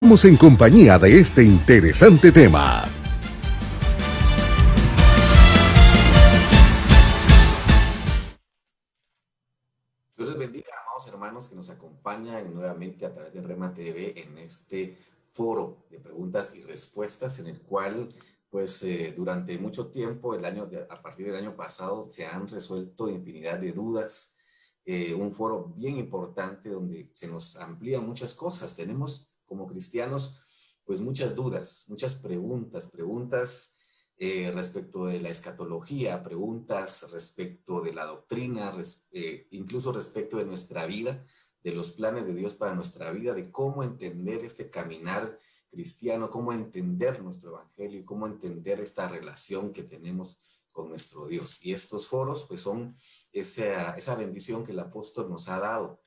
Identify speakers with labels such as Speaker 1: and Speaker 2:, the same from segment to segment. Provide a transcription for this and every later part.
Speaker 1: Estamos en compañía de este interesante tema.
Speaker 2: Dios les bendiga, amados hermanos que nos acompañan nuevamente a través de Rema TV en este foro de preguntas y respuestas en el cual durante mucho tiempo, a partir del año pasado, se han resuelto infinidad de dudas. Un foro bien importante donde se nos amplían muchas cosas. Tenemos como cristianos pues muchas dudas, muchas preguntas respecto de la escatología, preguntas respecto de la doctrina, incluso respecto de nuestra vida, de los planes de Dios para nuestra vida, de cómo entender este caminar cristiano, cómo entender nuestro evangelio y cómo entender esta relación que tenemos con nuestro Dios. Y estos foros pues son esa bendición que el apóstol nos ha dado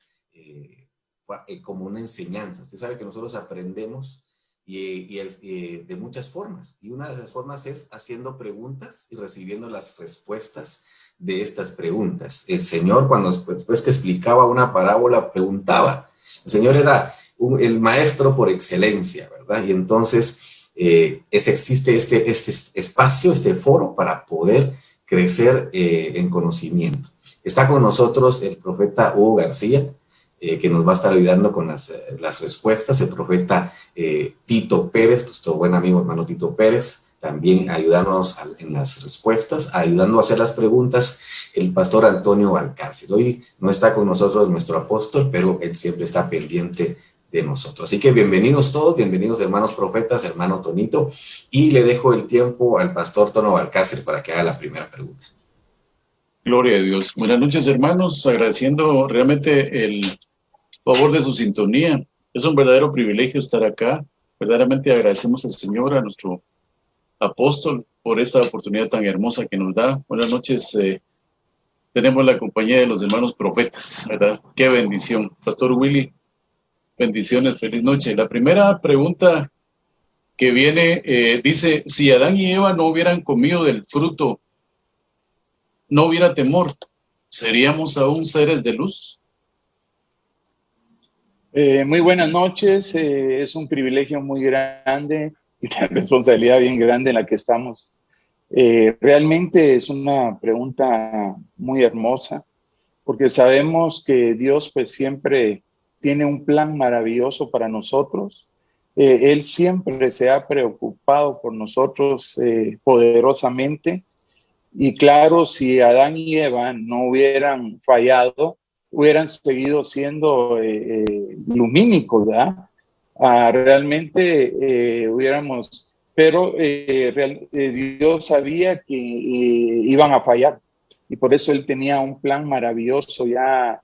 Speaker 2: como una enseñanza. Usted sabe que nosotros aprendemos de muchas formas, y una de las formas es haciendo preguntas y recibiendo las respuestas de estas preguntas. El Señor, cuando después que explicaba una parábola, preguntaba. El Señor era el maestro por excelencia, ¿verdad? Y entonces existe este espacio, este foro para poder crecer en conocimiento. Está con nosotros el profeta Hugo García, que nos va a estar ayudando con las respuestas. El profeta Tito Pérez, nuestro buen amigo hermano Tito Pérez, también ayudándonos en las respuestas, ayudando a hacer las preguntas, el pastor Antonio Valcárcel. Hoy no está con nosotros nuestro apóstol, pero él siempre está pendiente de nosotros. Así que bienvenidos todos, bienvenidos hermanos profetas, hermano Tonito, y le dejo el tiempo al pastor Tono Valcárcel para que haga la primera pregunta.
Speaker 3: Gloria a Dios. Buenas noches, hermanos, agradeciendo realmente el favor de su sintonía. Es un verdadero privilegio estar acá. Verdaderamente agradecemos al Señor, a nuestro apóstol, por esta oportunidad tan hermosa que nos da. Buenas noches. Tenemos la compañía de los hermanos profetas, ¿verdad? Qué bendición. Pastor Willy, bendiciones, feliz noche. La primera pregunta que viene dice, si Adán y Eva no hubieran comido del fruto, no hubiera temor, ¿seríamos aún seres de luz?
Speaker 4: Muy buenas noches, es un privilegio muy grande y una responsabilidad bien grande en la que estamos. Realmente es una pregunta muy hermosa, porque sabemos que Dios pues siempre tiene un plan maravilloso para nosotros. Él siempre se ha preocupado por nosotros poderosamente. Y claro, si Adán y Eva no hubieran fallado, hubieran seguido siendo lumínicos, ¿verdad? Realmente hubiéramos, pero Dios sabía que iban a fallar, y por eso Él tenía un plan maravilloso ya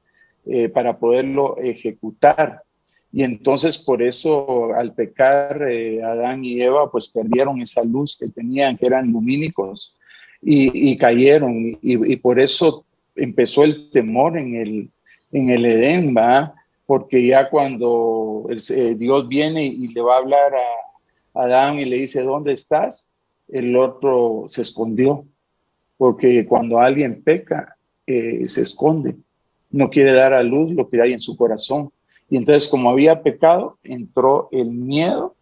Speaker 4: para poderlo ejecutar. Y entonces por eso al pecar Adán y Eva pues perdieron esa luz que tenían, que eran lumínicos, y cayeron, y por eso empezó el temor en el Edén, ¿va? Porque ya cuando Dios viene y le va a hablar a Adán y le dice, ¿dónde estás? El otro se escondió, porque cuando alguien peca, se esconde, no quiere dar a luz lo que hay en su corazón. Y entonces, como había pecado, entró el miedo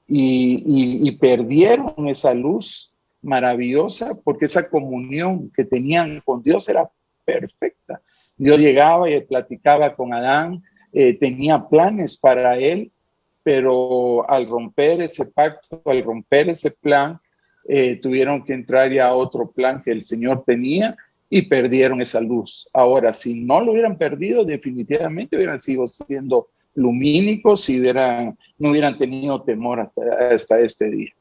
Speaker 4: y perdieron esa luz maravillosa, porque esa comunión que tenían con Dios era perfecta. Dios llegaba y platicaba con Adán, tenía planes para él, pero al romper ese pacto, al romper ese plan, tuvieron que entrar ya a otro plan que el Señor tenía y perdieron esa luz. Ahora, si no lo hubieran perdido, definitivamente hubieran sido siendo lumínicos y no hubieran tenido temor hasta este día.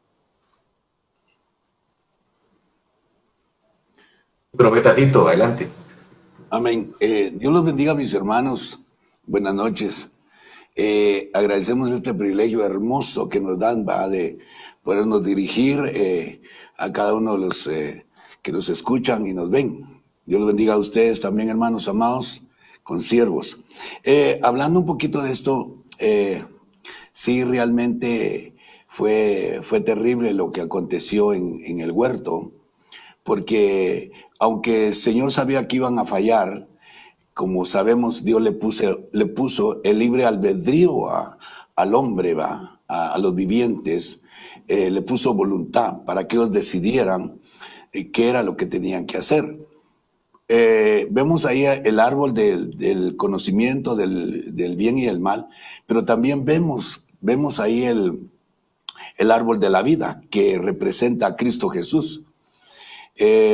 Speaker 2: Profeta Tito, adelante.
Speaker 5: Amén. Dios los bendiga, mis hermanos. Buenas noches. Agradecemos este privilegio hermoso que nos dan, ¿va? De podernos dirigir a cada uno de los que nos escuchan y nos ven. Dios los bendiga a ustedes también, hermanos amados, consiervos. Hablando un poquito de esto, sí, realmente fue terrible lo que aconteció en el huerto, porque aunque el Señor sabía que iban a fallar, como sabemos, Dios le puso el libre albedrío a al hombre, a los vivientes, le puso voluntad para que ellos decidieran qué era lo que tenían que hacer. Vemos ahí el árbol del conocimiento del bien y del mal, pero también vemos ahí el árbol de la vida, que representa a Cristo Jesús.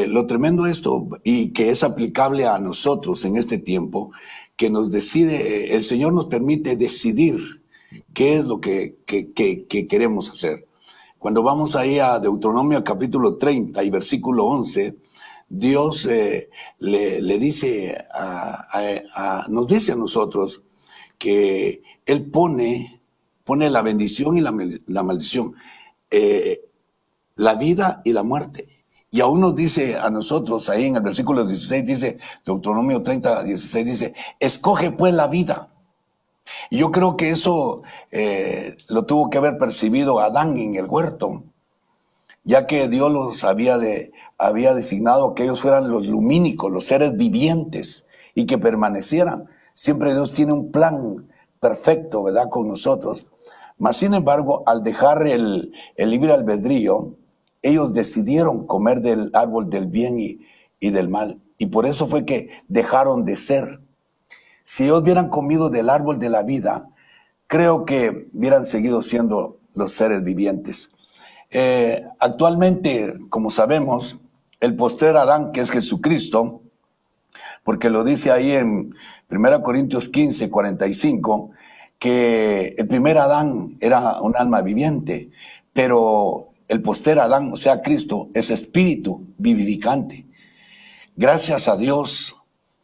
Speaker 5: Lo tremendo esto, y que es aplicable a nosotros en este tiempo, que nos decide, el Señor nos permite decidir qué es lo que queremos hacer. Cuando vamos ahí a Deuteronomio capítulo 30 y versículo 11, Dios le dice nos dice a nosotros que Él pone la bendición y la maldición, la vida y la muerte. Y aún nos dice a nosotros, ahí en el versículo 16, dice, Deuteronomio 30, 16, dice, escoge pues la vida. Y yo creo que eso lo tuvo que haber percibido Adán en el huerto, ya que Dios los había designado que ellos fueran los lumínicos, los seres vivientes, y que permanecieran. Siempre Dios tiene un plan perfecto, ¿verdad?, con nosotros. Mas, sin embargo, al dejar el libre albedrío, ellos decidieron comer del árbol del bien y del mal. Y por eso fue que dejaron de ser. Si ellos hubieran comido del árbol de la vida, creo que hubieran seguido siendo los seres vivientes. Actualmente, como sabemos, el postrer Adán, que es Jesucristo, porque lo dice ahí en 1 Corintios 15, 45, que el primer Adán era un alma viviente, pero el postrer Adán, o sea, Cristo, es espíritu vivificante. Gracias a Dios,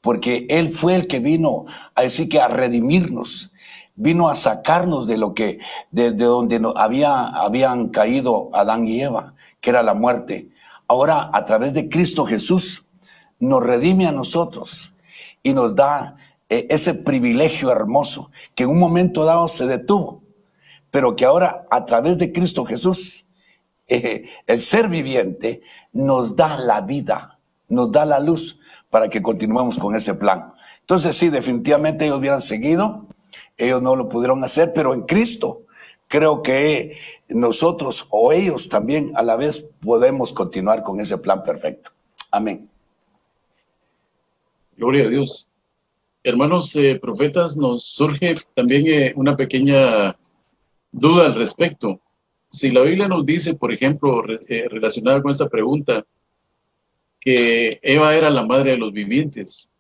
Speaker 5: porque Él fue el que vino a decir que a redimirnos, vino a sacarnos de lo que, de donde habían caído Adán y Eva, que era la muerte. Ahora, a través de Cristo Jesús, nos redime a nosotros y nos da ese privilegio hermoso que en un momento dado se detuvo, pero que ahora, a través de Cristo Jesús, el ser viviente nos da la vida, nos da la luz para que continuemos con ese plan. Entonces sí, definitivamente ellos hubieran seguido, ellos no lo pudieron hacer, pero en Cristo creo que nosotros o ellos también a la vez podemos continuar con ese plan perfecto. Amén.
Speaker 3: Gloria a Dios. Hermanos profetas, nos surge también una pequeña duda al respecto. Si la Biblia nos dice, por ejemplo, relacionada con esta pregunta, que Eva era la madre de los vivientes,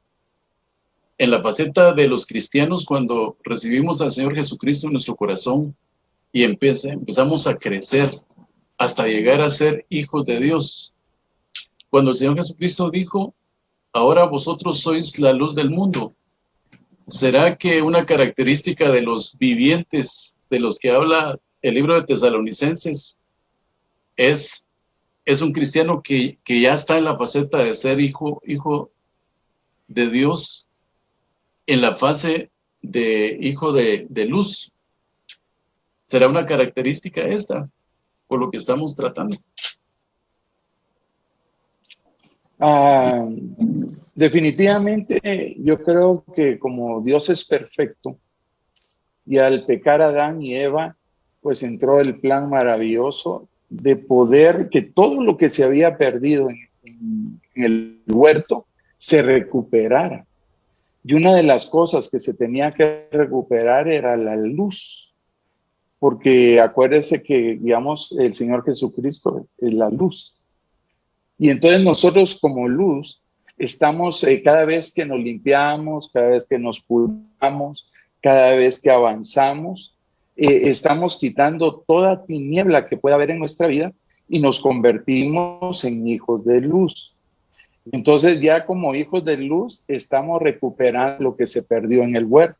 Speaker 3: en la faceta de los cristianos, cuando recibimos al Señor Jesucristo en nuestro corazón y empezamos a crecer hasta llegar a ser hijos de Dios, cuando el Señor Jesucristo dijo, ahora vosotros sois la luz del mundo, ¿será que una característica de los vivientes, de los que habla el libro de Tesalonicenses, es un cristiano que ya está en la faceta de ser hijo de Dios, en la fase de hijo de luz? ¿Será una característica esta, por lo que estamos tratando?
Speaker 4: Definitivamente, yo creo que como Dios es perfecto, y al pecar Adán y Eva, pues entró el plan maravilloso de poder que todo lo que se había perdido en el huerto se recuperara. Y una de las cosas que se tenía que recuperar era la luz, porque acuérdese que, digamos, el Señor Jesucristo es la luz. Y entonces nosotros como luz estamos, cada vez que nos limpiamos, cada vez que nos purgamos, cada vez que avanzamos, estamos quitando toda tiniebla que pueda haber en nuestra vida y nos convertimos en hijos de luz. Entonces ya como hijos de luz estamos recuperando lo que se perdió en el huerto.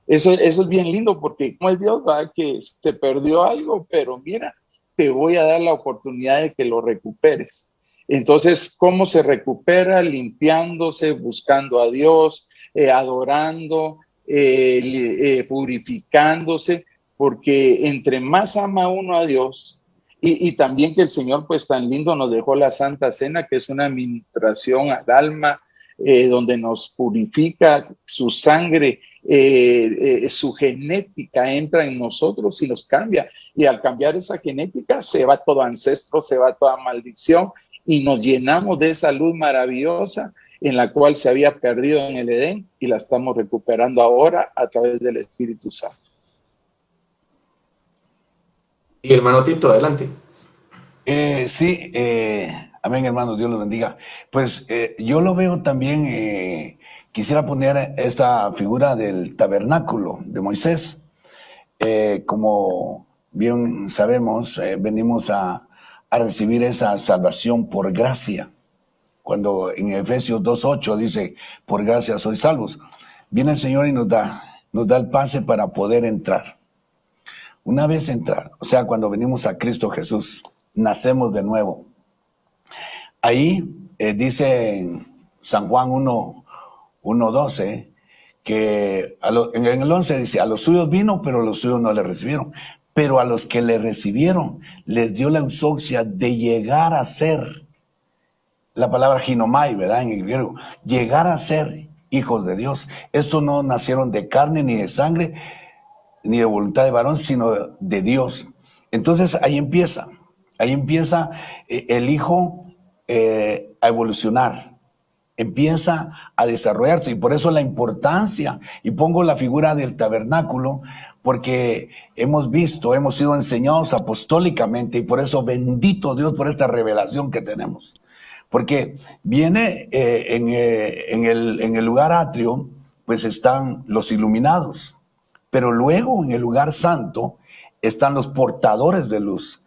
Speaker 4: Eso es bien lindo porque como es Dios, ¿verdad?, que se perdió algo, pero mira, te voy a dar la oportunidad de que lo recuperes. Entonces, ¿cómo se recupera? Limpiándose, buscando a Dios, adorando, purificándose, porque entre más ama uno a Dios, y también que el Señor pues tan lindo nos dejó la Santa Cena, que es una administración al alma, donde nos purifica, su sangre su genética entra en nosotros y nos cambia. Y al cambiar esa genética se va todo ancestro, se va toda maldición y nos llenamos de esa luz maravillosa en la cual se había perdido en el Edén y la estamos recuperando ahora a través del Espíritu Santo.
Speaker 2: Y hermano Tito, adelante.
Speaker 5: Sí, amén, hermano, Dios los bendiga. Pues yo lo veo también, quisiera poner esta figura del tabernáculo de Moisés. Como bien sabemos, venimos a recibir esa salvación por gracia. Cuando en Efesios 2:8 dice, por gracia sois salvos. Viene el Señor y nos da el pase para poder entrar. Una vez entrar, o sea, cuando venimos a Cristo Jesús, nacemos de nuevo. Ahí dice en San Juan 1:12 que en el 11 dice, a los suyos vino, pero los suyos no le recibieron. Pero a los que le recibieron, les dio la exousia de llegar a ser, la palabra ginomai, ¿verdad? En el griego, llegar a ser hijos de Dios. Estos no nacieron de carne ni de sangre, ni de voluntad de varón, sino de Dios. Entonces ahí empieza el hijo a evolucionar, empieza a desarrollarse, y por eso la importancia, y pongo la figura del tabernáculo, porque hemos sido enseñados apostólicamente, y por eso bendito Dios por esta revelación que tenemos. Porque viene en el lugar atrio, pues están los iluminados, pero luego en el lugar santo están los portadores de luz,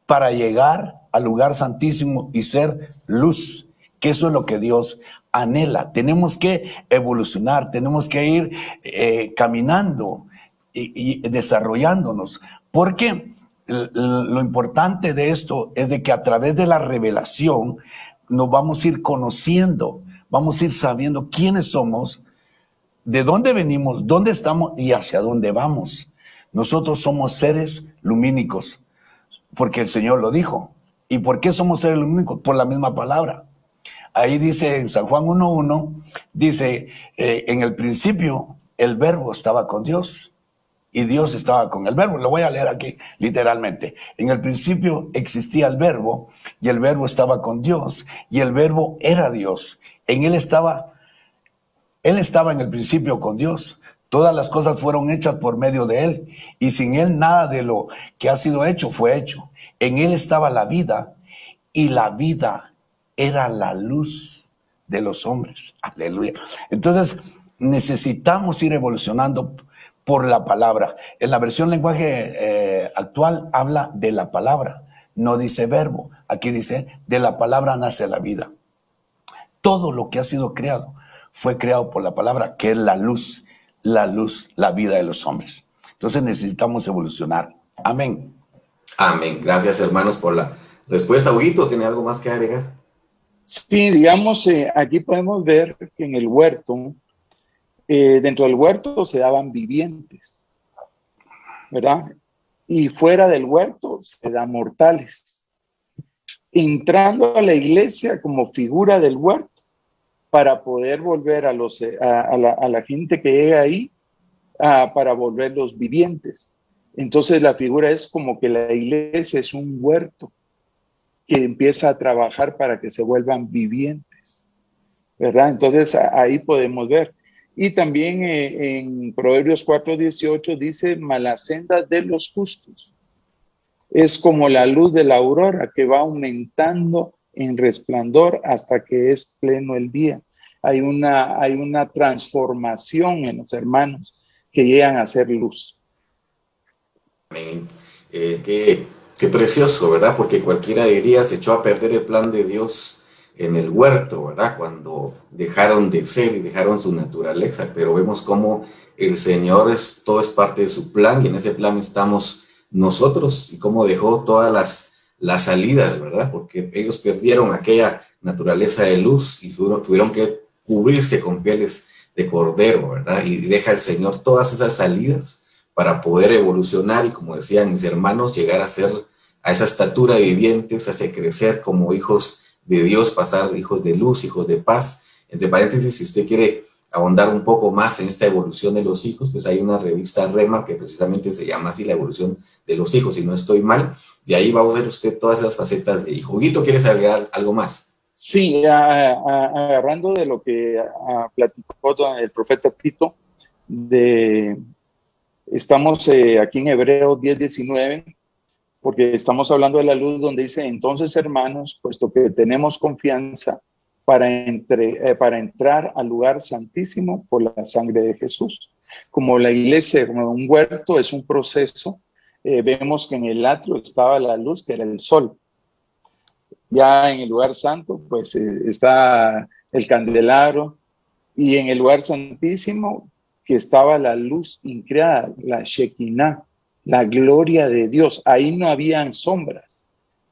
Speaker 5: para llegar al lugar santísimo y ser luz, que eso es lo que Dios anhela. Tenemos que evolucionar, tenemos que ir caminando y desarrollándonos, porque lo importante de esto es de que a través de la revelación nos vamos a ir conociendo, vamos a ir sabiendo quiénes somos, de dónde venimos, dónde estamos y hacia dónde vamos. Nosotros somos seres lumínicos, porque el Señor lo dijo. ¿Y por qué somos seres lumínicos? Por la misma palabra. Ahí dice en San Juan 1:1, dice, en el principio el verbo estaba con Dios y Dios estaba con el verbo. Lo voy a leer aquí literalmente. En el principio existía el verbo y el verbo estaba con Dios y el verbo era Dios. Él estaba en el principio con Dios. Todas las cosas fueron hechas por medio de Él, y sin Él nada de lo que ha sido hecho fue hecho. En Él estaba la vida, y la vida era la luz de los hombres. Aleluya. Entonces, necesitamos ir evolucionando por la palabra. En la versión lenguaje actual habla de la palabra, no dice verbo. Aquí dice, de la palabra nace la vida. Todo lo que ha sido creado fue creado por la palabra, que es la luz, la vida de los hombres. Entonces necesitamos evolucionar. Amén.
Speaker 2: Amén. Gracias, hermanos, por la respuesta. Huguito, ¿tiene algo más que agregar?
Speaker 4: Sí, digamos, aquí podemos ver que en el huerto, dentro del huerto se daban vivientes, ¿verdad? Y fuera del huerto se dan mortales. Entrando a la iglesia como figura del huerto, para poder volver a la gente que llega ahí, para volverlos vivientes. Entonces la figura es como que la iglesia es un huerto que empieza a trabajar para que se vuelvan vivientes, ¿verdad? Entonces ahí podemos ver. Y también en Proverbios 4:18 dice, mas la senda de los justos es como la luz de la aurora que va aumentando en resplandor hasta que es pleno el día. Hay una transformación en los hermanos que llegan a ser luz.
Speaker 2: Amén. Qué precioso, ¿verdad? Porque cualquiera diría, se echó a perder el plan de Dios en el huerto, ¿verdad? Cuando dejaron de ser y dejaron su naturaleza, pero vemos cómo el Señor todo es parte de su plan, y en ese plan estamos nosotros, y cómo dejó todas las salidas, ¿verdad? Porque ellos perdieron aquella naturaleza de luz y tuvieron que cubrirse con pieles de cordero, ¿verdad? Y deja el Señor todas esas salidas para poder evolucionar y, como decían mis hermanos, llegar a ser a esa estatura de vivientes, hacer crecer como hijos de Dios, pasar hijos de luz, hijos de paz. Entre paréntesis, si usted quiere ahondar un poco más en esta evolución de los hijos, pues hay una revista Rema que precisamente se llama así, La evolución de los hijos, si no estoy mal, y ahí va a ver usted todas esas facetas de hijo. Huguito, ¿quieres agregar algo más?
Speaker 4: Sí, agarrando de lo que platicó el profeta Tito, estamos aquí en Hebreos 10:19, porque estamos hablando de la luz, donde dice: entonces, hermanos, puesto que tenemos confianza para entrar al lugar santísimo por la sangre de Jesús. Como la iglesia, como un huerto, es un proceso. Vemos que en el atrio estaba la luz, que era el sol. Ya en el lugar santo, pues está el candelabro, y en el lugar santísimo, que estaba la luz increada, la Shekinah, la gloria de Dios. Ahí no habían sombras,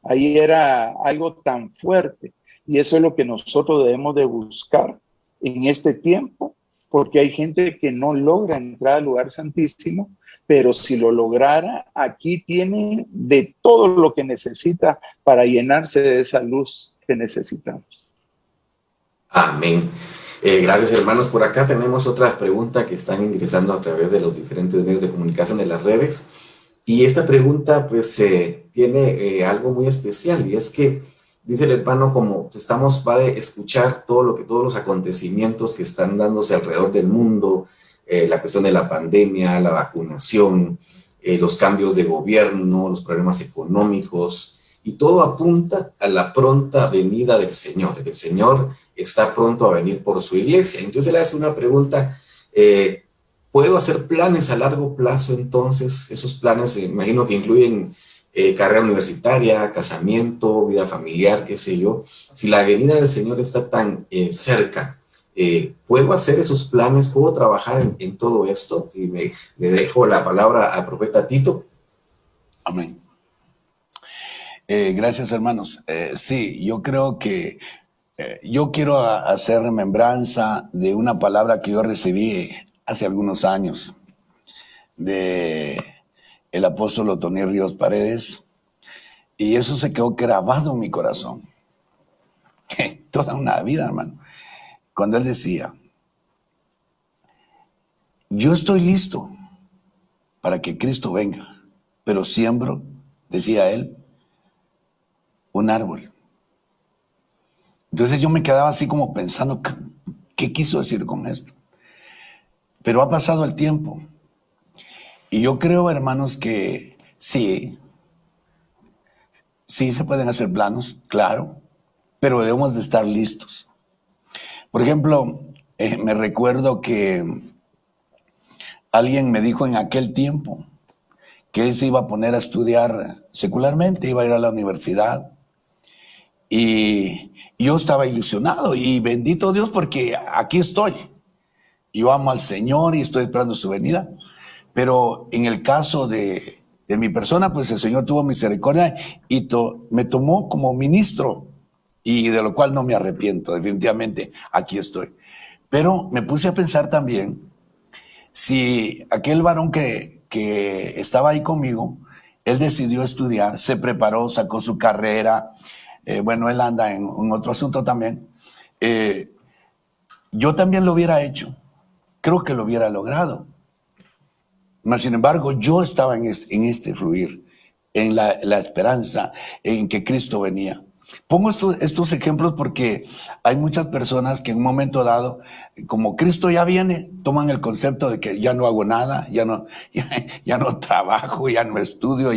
Speaker 4: ahí era algo tan fuerte. Y eso es lo que nosotros debemos de buscar en este tiempo, porque hay gente que no logra entrar al lugar santísimo, pero si lo lograra, aquí tiene de todo lo que necesita para llenarse de esa luz que necesitamos.
Speaker 2: Amén. Gracias, hermanos. Por acá tenemos otra pregunta que están ingresando a través de los diferentes medios de comunicación de las redes. Y esta pregunta, pues, tiene algo muy especial, y es que dice el hermano, como va de escuchar todos los acontecimientos que están dándose alrededor del mundo, la cuestión de la pandemia, la vacunación, los cambios de gobierno, los problemas económicos, y todo apunta a la pronta venida del Señor. El Señor está pronto a venir por su iglesia. Entonces le hace una pregunta: ¿puedo hacer planes a largo plazo entonces? Esos planes, imagino que incluyen carrera universitaria, casamiento, vida familiar, qué sé yo. Si la venida del Señor está tan cerca, ¿puedo hacer esos planes? ¿Puedo trabajar en todo esto? Y le dejo la palabra al profeta Tito.
Speaker 5: Amén. Gracias, hermanos. Sí, yo creo que yo quiero hacer remembranza de una palabra que yo recibí hace algunos años de el apóstol Otoniel Ríos Paredes, y eso se quedó grabado en mi corazón toda una vida, hermano, cuando él decía: yo estoy listo para que Cristo venga, pero siembro, decía él, un árbol. Entonces yo me quedaba así como pensando, ¿qué quiso decir con esto? Pero ha pasado el tiempo, y yo creo, hermanos, que sí se pueden hacer planos, claro, pero debemos de estar listos. Por ejemplo, me recuerdo que alguien me dijo en aquel tiempo que él se iba a poner a estudiar secularmente, iba a ir a la universidad, y yo estaba ilusionado, y bendito Dios porque aquí estoy. Yo amo al Señor y estoy esperando su venida. Pero en el caso de mi persona, pues el Señor tuvo misericordia y me tomó como ministro, y de lo cual no me arrepiento, definitivamente aquí estoy. Pero me puse a pensar también, si aquel varón que estaba ahí conmigo, él decidió estudiar, se preparó, sacó su carrera, bueno, él anda en otro asunto también, yo también lo hubiera hecho, creo que lo hubiera logrado. Mas, sin embargo, yo estaba en este fluir, en la esperanza en que Cristo venía. Pongo estos ejemplos porque hay muchas personas que en un momento dado, como Cristo ya viene, toman el concepto de que ya no hago nada, ya no trabajo, ya no estudio,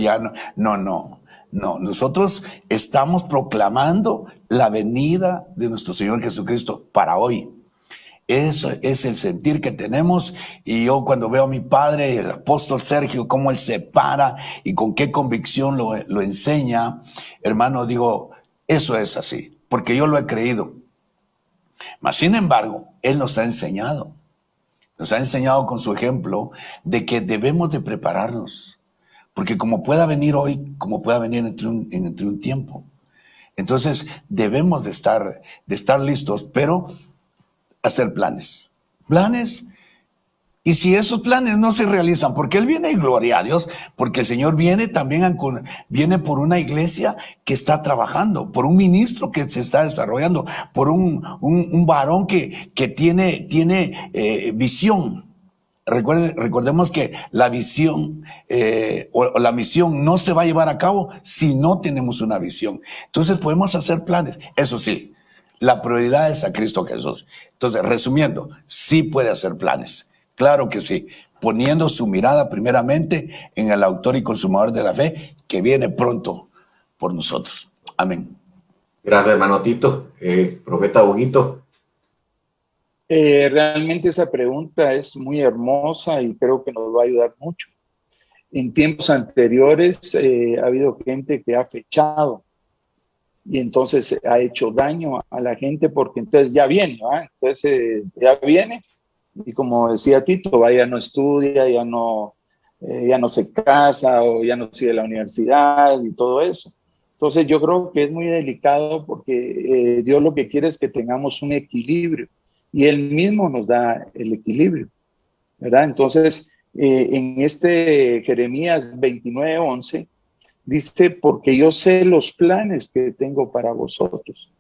Speaker 5: No, nosotros estamos proclamando la venida de nuestro Señor Jesucristo para hoy. Eso es el sentir que tenemos, y yo cuando veo a mi padre, el apóstol Sergio, cómo él se para y con qué convicción lo enseña, hermano, digo, eso es así, porque yo lo he creído. Mas, sin embargo, él nos ha enseñado con su ejemplo de que debemos de prepararnos, porque como pueda venir hoy, como pueda venir entre un tiempo, entonces debemos de estar listos, pero hacer planes Y si esos planes no se realizan, porque Él viene, y gloria a Dios, porque el Señor viene también, viene por una iglesia que está trabajando, por un ministro que se está desarrollando, por un varón que tiene visión. Recordemos que la visión o la misión no se va a llevar a cabo si no tenemos una visión. Entonces podemos hacer planes, eso sí, la prioridad es a Cristo Jesús. Entonces, resumiendo, sí puede hacer planes, claro que sí, poniendo su mirada primeramente en el autor y consumador de la fe, que viene pronto por nosotros. Amén.
Speaker 2: Gracias, hermano Tito. Profeta Huguito.
Speaker 4: Realmente esa pregunta es muy hermosa y creo que nos va a ayudar mucho. En tiempos anteriores ha habido gente que ha fechado y entonces ha hecho daño a la gente porque entonces ya viene, ¿verdad? Entonces ya viene y como decía Tito, ya no estudia, ya no se casa o ya no sigue la universidad y todo eso. Entonces yo creo que es muy delicado porque Dios lo que quiere es que tengamos un equilibrio y Él mismo nos da el equilibrio, ¿verdad? Entonces en este Jeremías 29:11 dice, porque yo sé los planes que tengo para vosotros.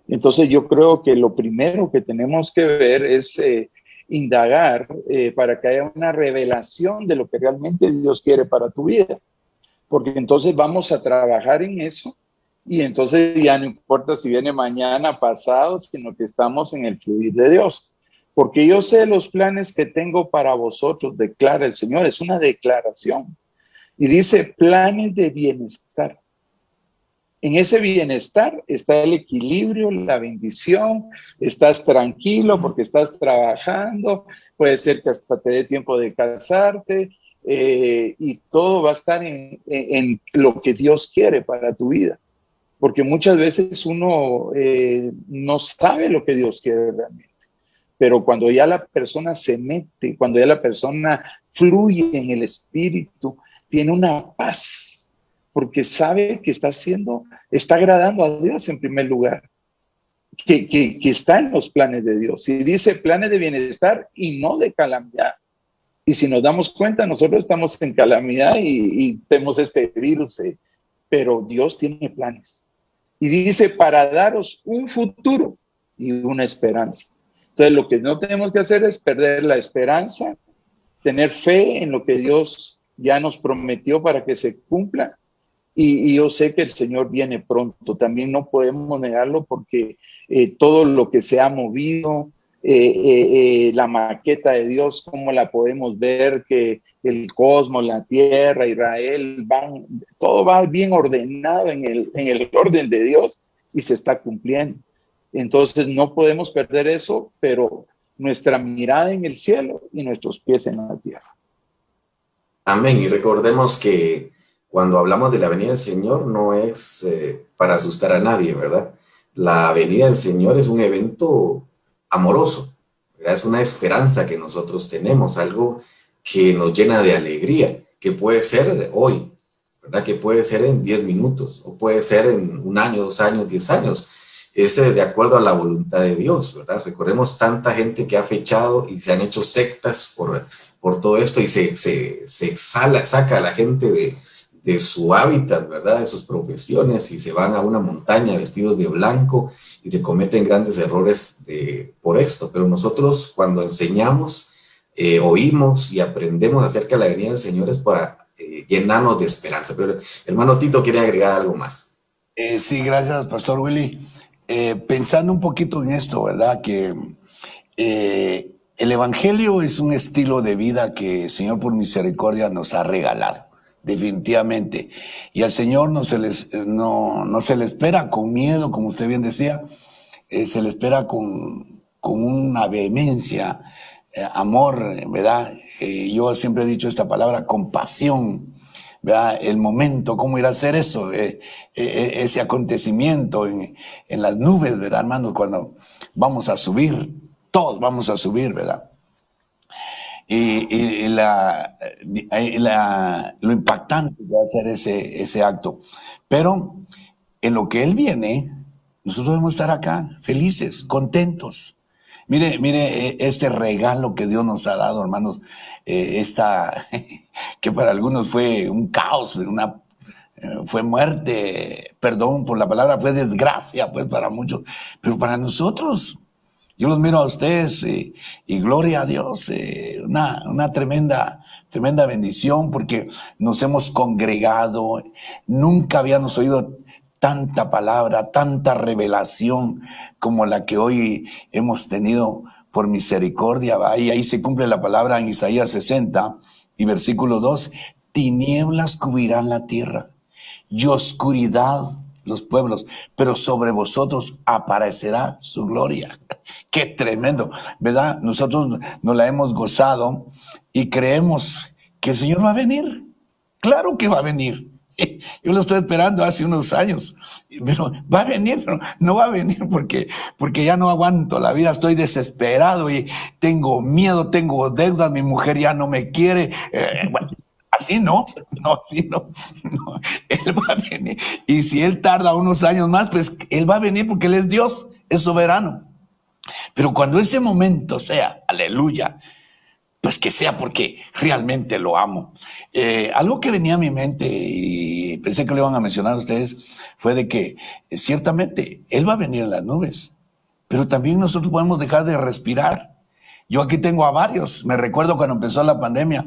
Speaker 4: Entonces yo creo que lo primero que tenemos que ver es indagar para que haya una revelación de lo que realmente Dios quiere para tu vida. Porque entonces vamos a trabajar en eso y entonces ya no importa si viene mañana, pasado, sino que estamos en el fluir de Dios. Porque yo sé los planes que tengo para vosotros, declara el Señor. Es una declaración. Y dice planes de bienestar. En ese bienestar está el equilibrio, la bendición, estás tranquilo porque estás trabajando, puede ser que hasta te dé tiempo de casarte y todo va a estar en lo que Dios quiere para tu vida. Porque muchas veces uno no sabe lo que Dios quiere realmente. Pero cuando ya la persona se mete, cuando ya la persona fluye en el espíritu, tiene una paz, porque sabe que está agradando a Dios en primer lugar, que está en los planes de Dios. Y dice planes de bienestar y no de calamidad. Y si nos damos cuenta, nosotros estamos en calamidad y tenemos este virus, pero Dios tiene planes. Y dice para daros un futuro y una esperanza. Entonces, lo que no tenemos que hacer es perder la esperanza, tener fe en lo que Dios ya nos prometió para que se cumpla. Y yo sé que el Señor viene pronto. También no podemos negarlo porque todo lo que se ha movido, la maqueta de Dios, cómo la podemos ver, que el cosmos, la tierra, Israel, todo va bien ordenado en el orden de Dios y se está cumpliendo. Entonces no podemos perder eso, pero nuestra mirada en el cielo y nuestros pies en la tierra.
Speaker 2: Amén. Y recordemos que cuando hablamos de la venida del Señor no es para asustar a nadie, ¿verdad? La venida del Señor es un evento amoroso, ¿verdad? Es una esperanza que nosotros tenemos, algo que nos llena de alegría, que puede ser hoy, ¿verdad? Que puede ser en 10 minutos, o puede ser en 1 año, 2 años, 10 años. Es de acuerdo a la voluntad de Dios, ¿verdad? Recordemos tanta gente que ha fechado y se han hecho sectas por todo esto y se saca a la gente de su hábitat, ¿verdad? De sus profesiones y se van a una montaña vestidos de blanco y se cometen grandes errores por esto. Pero nosotros cuando enseñamos, oímos y aprendemos acerca de la venida del Señor es para llenarnos de esperanza. Pero hermano Tito quiere agregar algo más.
Speaker 5: Sí, gracias, Pastor Willy. Pensando un poquito en esto, ¿verdad? Que el Evangelio es un estilo de vida que el Señor por misericordia nos ha regalado, definitivamente. Y al Señor no se le espera con miedo, como usted bien decía, se le espera con una vehemencia, amor, ¿verdad? Yo siempre he dicho esta palabra, compasión, ¿verdad? El momento, cómo ir a hacer eso, ese acontecimiento en las nubes, ¿verdad, hermanos? Cuando vamos a subir, todos vamos a subir, ¿verdad? Y lo impactante que va a ser ese acto. Pero en lo que Él viene, nosotros debemos estar acá, felices, contentos, Mire, este regalo que Dios nos ha dado, hermanos, que para algunos fue un caos, fue muerte, perdón por la palabra, fue desgracia, pues para muchos, pero para nosotros, yo los miro a ustedes y gloria a Dios, una tremenda bendición porque nos hemos congregado, nunca habíamos oído tanta palabra, tanta revelación como la que hoy hemos tenido por misericordia, ¿va? Y ahí se cumple la palabra en Isaías 60 y versículo 2, tinieblas cubrirán la tierra y oscuridad los pueblos, pero sobre vosotros aparecerá su gloria. Qué tremendo, ¿verdad? Nosotros nos la hemos gozado y creemos que el Señor va a venir. Claro que va a venir. Yo lo estoy esperando hace unos años, pero va a venir, pero no va a venir porque ya no aguanto la vida, estoy desesperado y tengo miedo, tengo deudas, mi mujer ya no me quiere. Bueno, así no, Él va a venir. Y si Él tarda unos años más, pues Él va a venir porque Él es Dios, es soberano. Pero cuando ese momento sea, aleluya, pues que sea porque realmente lo amo. Algo que venía a mi mente y pensé que lo iban a mencionar a ustedes fue de que ciertamente Él va a venir en las nubes, pero también nosotros podemos dejar de respirar. Yo aquí tengo a varios, me recuerdo cuando empezó la pandemia,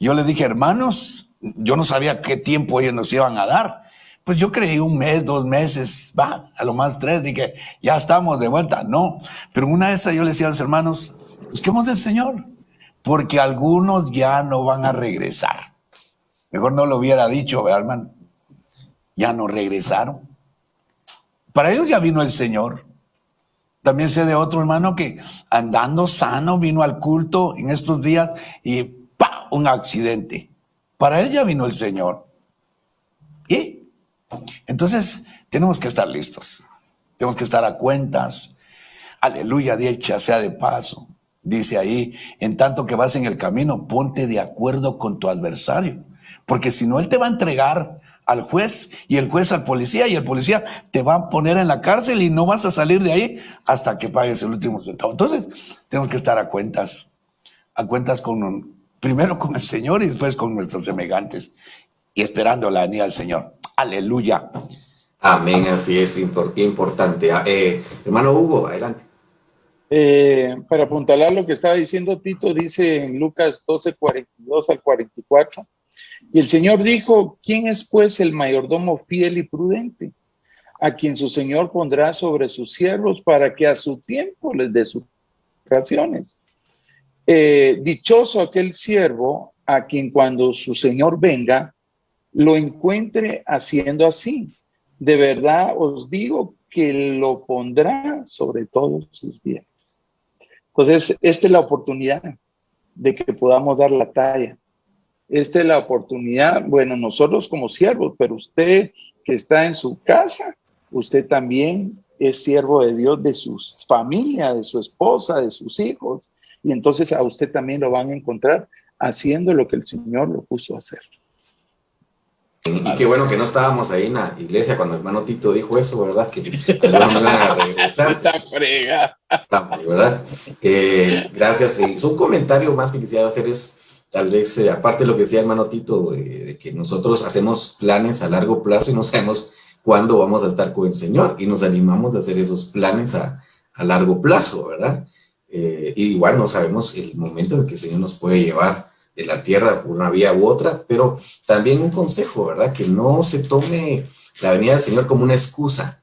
Speaker 5: yo les dije, hermanos, yo no sabía qué tiempo ellos nos iban a dar. Pues yo creí 1 mes, 2 meses, va, a lo más 3, dije, ya estamos de vuelta. No, pero una de esas yo le decía a los hermanos, busquemos del Señor, porque algunos ya no van a regresar. Mejor no lo hubiera dicho, ¿verdad, hermano? Ya no regresaron. Para ellos ya vino el Señor. También sé de otro hermano que andando sano vino al culto en estos días y ¡pam! Un accidente. Para él ya vino el Señor. ¿Y? Entonces tenemos que estar listos. Tenemos que estar a cuentas. Aleluya, dicha sea de paso. Dice ahí, en tanto que vas en el camino, ponte de acuerdo con tu adversario. Porque si no, él te va a entregar al juez y el juez al policía y el policía te va a poner en la cárcel y no vas a salir de ahí hasta que pagues el último centavo. Entonces, tenemos que estar a cuentas primero con el Señor y después con nuestros semejantes y esperando la venida del Señor. Aleluya.
Speaker 2: Amén, así es importante. Hermano Hugo, adelante.
Speaker 4: Para apuntalar lo que estaba diciendo Tito, dice en Lucas 12:42 al 44, y el Señor dijo, ¿quién es pues el mayordomo fiel y prudente, a quien su Señor pondrá sobre sus siervos para que a su tiempo les dé sus raciones? Dichoso aquel siervo a quien cuando su Señor venga, lo encuentre haciendo así. De verdad os digo que lo pondrá sobre todos sus bienes. Entonces, esta es la oportunidad de que podamos dar la talla. Esta es la oportunidad, bueno, nosotros como siervos, pero usted que está en su casa, usted también es siervo de Dios, de su familia, de su esposa, de sus hijos. Y entonces a usted también lo van a encontrar haciendo lo que el Señor lo puso a hacer.
Speaker 2: Y qué bueno que no estábamos ahí en la iglesia cuando el hermano Tito dijo eso, ¿verdad? Que no iban a regresar.
Speaker 4: Está fregada.
Speaker 2: ¿Verdad? Gracias. Un comentario más que quisiera hacer es, tal vez, aparte de lo que decía el hermano Tito, de que nosotros hacemos planes a largo plazo y no sabemos cuándo vamos a estar con el Señor y nos animamos a hacer esos planes a largo plazo, ¿verdad? Y igual no sabemos el momento en el que el Señor nos puede llevar de la tierra por una vía u otra, pero también un consejo, ¿verdad? Que no se tome la venida del Señor como una excusa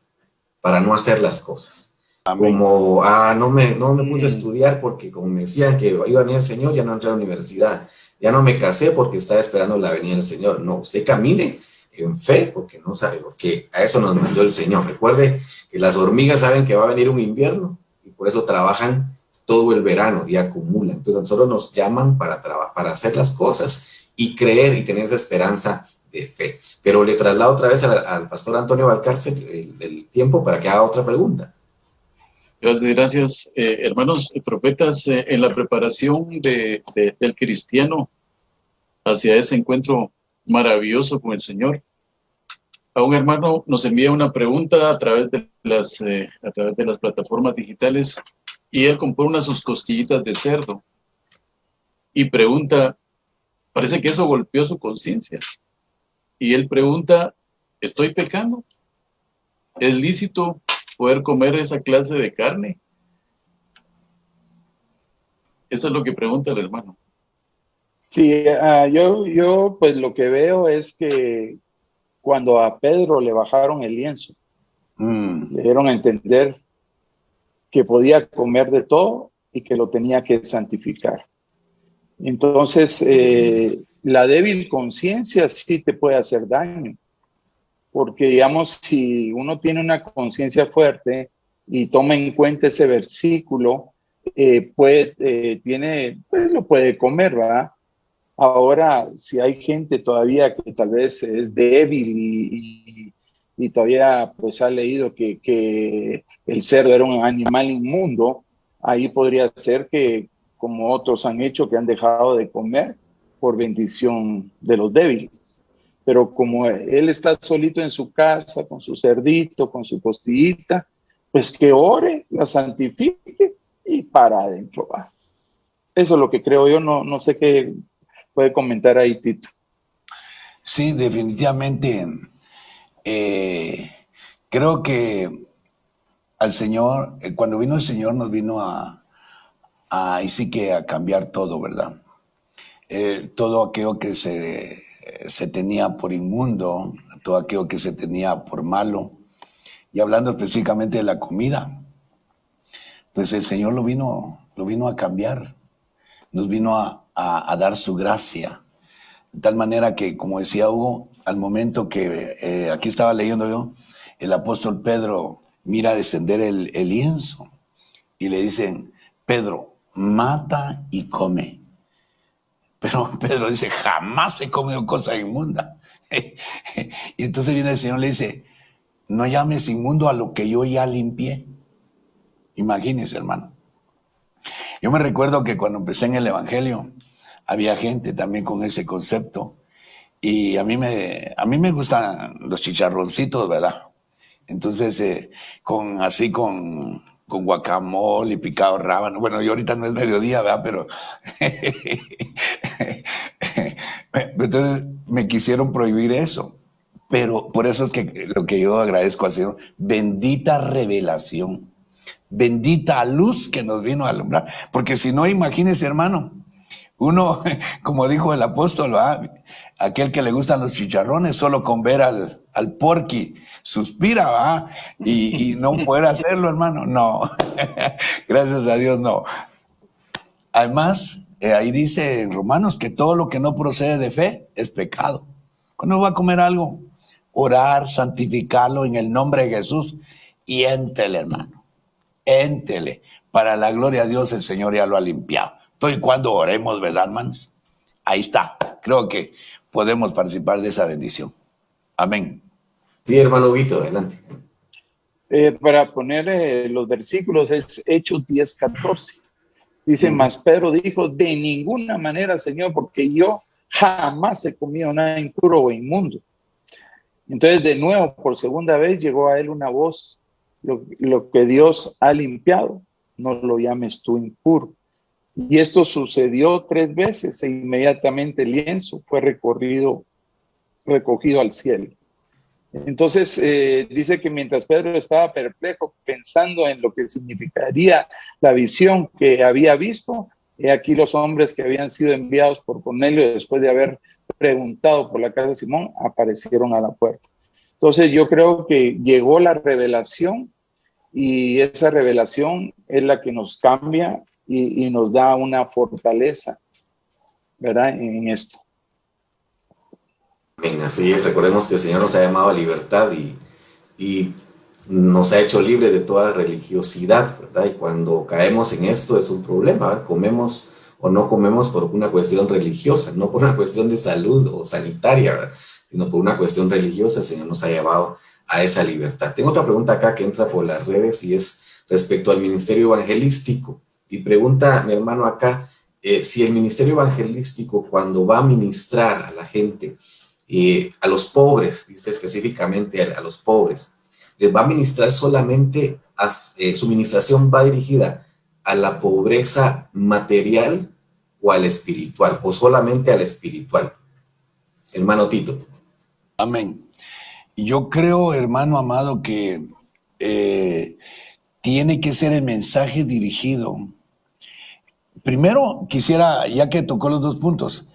Speaker 2: para no hacer las cosas. Amén. Como, no me puse a estudiar porque como me decían que iba a venir el Señor, ya no entré a la universidad, ya no me casé porque estaba esperando la venida del Señor. No, usted camine en fe porque no sabe, porque a eso nos mandó el Señor. Recuerde que las hormigas saben que va a venir un invierno y por eso trabajan todo el verano y acumulan. Entonces a nosotros nos llaman para hacer las cosas y creer y tener esa esperanza de fe. Pero le traslado otra vez al pastor Antonio Valcárcel el tiempo para que haga otra pregunta.
Speaker 3: Gracias. Hermanos profetas, en la preparación del cristiano hacia ese encuentro maravilloso con el Señor, a un hermano nos envía una pregunta a través de las plataformas digitales y él compró sus costillitas de cerdo y pregunta, parece que eso golpeó su conciencia. Y él pregunta, ¿estoy pecando? ¿Es lícito poder comer esa clase de carne? Eso es lo que pregunta el hermano.
Speaker 4: Sí, yo pues lo que veo es que cuando a Pedro le bajaron el lienzo, le dieron a entender que podía comer de todo y que lo tenía que santificar. Entonces, la débil conciencia sí te puede hacer daño, porque digamos, si uno tiene una conciencia fuerte y toma en cuenta ese versículo, pues lo puede comer, ¿verdad? Ahora, si hay gente todavía que tal vez es débil y todavía pues ha leído que el cerdo era un animal inmundo, ahí podría ser que, como otros han hecho, que han dejado de comer por bendición de los débiles. Pero como él está solito en su casa, con su cerdito, con su costillita, pues que ore, la santifique y para adentro va. Eso es lo que creo yo, no sé qué puede comentar ahí Tito.
Speaker 5: Sí, definitivamente. Creo que al Señor, cuando vino el Señor, nos vino ahí sí que a cambiar todo, ¿verdad? Todo aquello que se tenía por inmundo, todo aquello que se tenía por malo. Y hablando específicamente de la comida, pues el Señor lo vino a cambiar, nos vino a dar su gracia. De tal manera que, como decía Hugo, al momento que aquí estaba leyendo yo, el apóstol Pedro mira descender el lienzo y le dicen, Pedro, mata y come. Pero Pedro dice, jamás he comido cosa inmunda. Y entonces viene el Señor y le dice, no llames inmundo a lo que yo ya limpié. Imagínense, hermano. Yo me recuerdo que cuando empecé en el Evangelio, había gente también con ese concepto. Y a mí me gustan los chicharroncitos, ¿verdad? Entonces, con guacamole y picado rábano. Bueno, yo ahorita no es mediodía, ¿verdad? Pero entonces me quisieron prohibir eso. Pero por eso es que lo que yo agradezco al Señor, bendita revelación, bendita luz que nos vino a alumbrar. Porque si no, imagínese, hermano, uno, como dijo el apóstol, ¿verdad? Aquel que le gustan los chicharrones, solo con ver al porqui suspira, ¿verdad? Y no poder hacerlo, hermano, no. Gracias a Dios, no. Además, ahí dice en Romanos que todo lo que no procede de fe es pecado. Cuando va a comer algo, orar, santificarlo en el nombre de Jesús y éntele, hermano. Éntele. Para la gloria de Dios, el Señor ya lo ha limpiado. Todo y cuando oremos, ¿verdad, hermanos? Ahí está. Creo que podemos participar de esa bendición. Amén.
Speaker 2: Sí, hermano Vito, adelante.
Speaker 4: Para poner los versículos es Hechos 10:14. Dice, mas Pedro dijo, de ninguna manera, Señor, porque yo jamás he comido nada impuro o inmundo. Entonces, de nuevo, por segunda vez, llegó a él una voz, lo que Dios ha limpiado, no lo llames tú impuro. Y esto sucedió 3 veces e inmediatamente el lienzo fue recogido al cielo. Entonces dice que mientras Pedro estaba perplejo pensando en lo que significaría la visión que había visto, aquí los hombres que habían sido enviados por Cornelio después de haber preguntado por la casa de Simón aparecieron a la puerta. Entonces yo creo que llegó la revelación y esa revelación es la que nos cambia y nos da una fortaleza, ¿verdad? En esto.
Speaker 2: Bien, así es, recordemos que el Señor nos ha llamado a libertad y nos ha hecho libres de toda religiosidad, ¿verdad? Y cuando caemos en esto es un problema, ¿verdad? Comemos o no comemos por una cuestión religiosa, no por una cuestión de salud o sanitaria, ¿verdad? Sino por una cuestión religiosa. El Señor nos ha llevado a esa libertad. Tengo otra pregunta acá que entra por las redes y es respecto al ministerio evangelístico. Y pregunta mi hermano acá, si el ministerio evangelístico cuando va a ministrar a la gente, a los pobres, dice específicamente a los pobres, les va a ministrar solamente, su ministración va dirigida a la pobreza material o al espiritual, o solamente al espiritual? Hermano Tito.
Speaker 5: Amén. Yo creo, hermano amado, que tiene que ser el mensaje dirigido. Primero, quisiera, ya que tocó los dos puntos,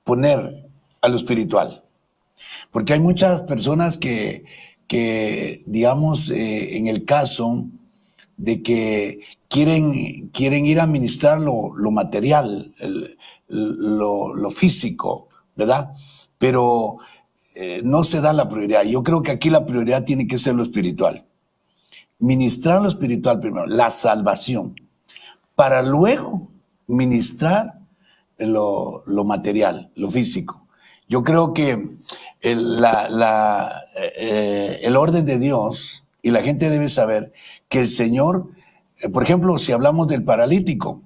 Speaker 5: poner a lo espiritual. Porque hay muchas personas que digamos, en el caso de que quieren ir a administrar lo material, lo físico, ¿verdad? Pero no se da la prioridad. Yo creo que aquí la prioridad tiene que ser lo espiritual. Ministrar lo espiritual primero, la salvación, para luego ministrar lo material, lo físico. Yo creo que el orden de Dios, y la gente debe saber que el Señor, por ejemplo, si hablamos del paralítico,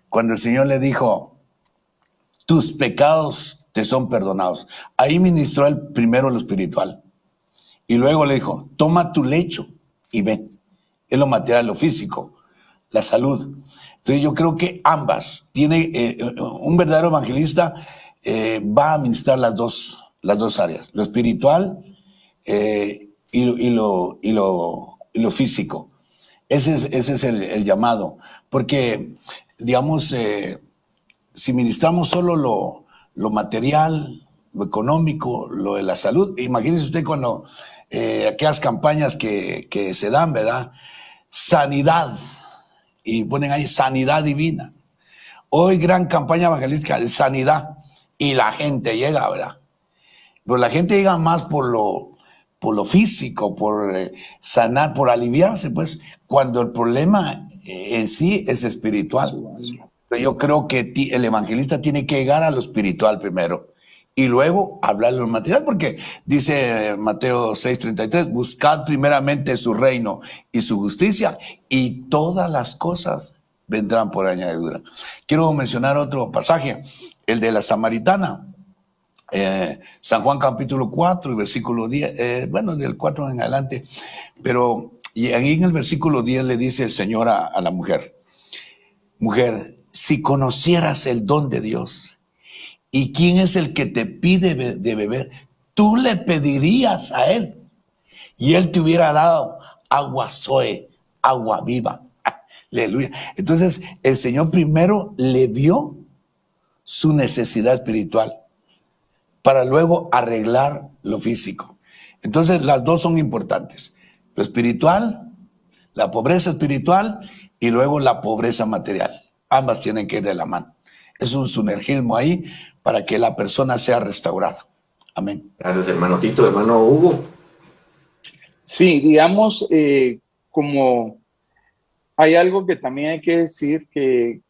Speaker 5: cuando el Señor le dijo, tus pecados te son perdonados, ahí ministró el primero lo espiritual. Y luego le dijo, toma tu lecho y ven. Es lo material, lo físico, la salud. Entonces yo creo que ambas, tiene un verdadero evangelista va a ministrar las dos áreas, lo espiritual y lo físico. Ese es el llamado, porque digamos, si ministramos solo lo material, lo económico, lo de la salud, imagínese usted cuando aquellas campañas que se dan, ¿verdad? Sanidad, y ponen ahí sanidad divina. Hoy gran campaña evangelística de sanidad, y la gente llega, ¿verdad? Pero la gente llega más por lo físico, por sanar, por aliviarse, pues, cuando el problema en sí es espiritual. Yo creo que el evangelista tiene que llegar a lo espiritual primero y luego hablar de lo material, porque dice Mateo 6:33, buscad primeramente su reino y su justicia y todas las cosas vendrán por añadidura. Quiero mencionar otro pasaje, el de la samaritana. San Juan capítulo 4 y versículo 10, bueno, del 4 en adelante, pero y ahí en el versículo 10 le dice el Señor a la mujer, mujer, si conocieras el don de Dios y quién es el que te pide de beber, tú le pedirías a él y él te hubiera dado agua zoe, agua viva. Aleluya. Entonces el Señor primero le vio su necesidad espiritual para luego arreglar lo físico. Entonces las dos son importantes, lo espiritual, la pobreza espiritual y luego la pobreza material. Ambas tienen que ir de la mano. Es un sinergismo ahí para que la persona sea restaurada. Amén.
Speaker 2: Gracias, hermano Tito. Hermano Hugo.
Speaker 4: Sí, digamos, como hay algo que también hay que decir, que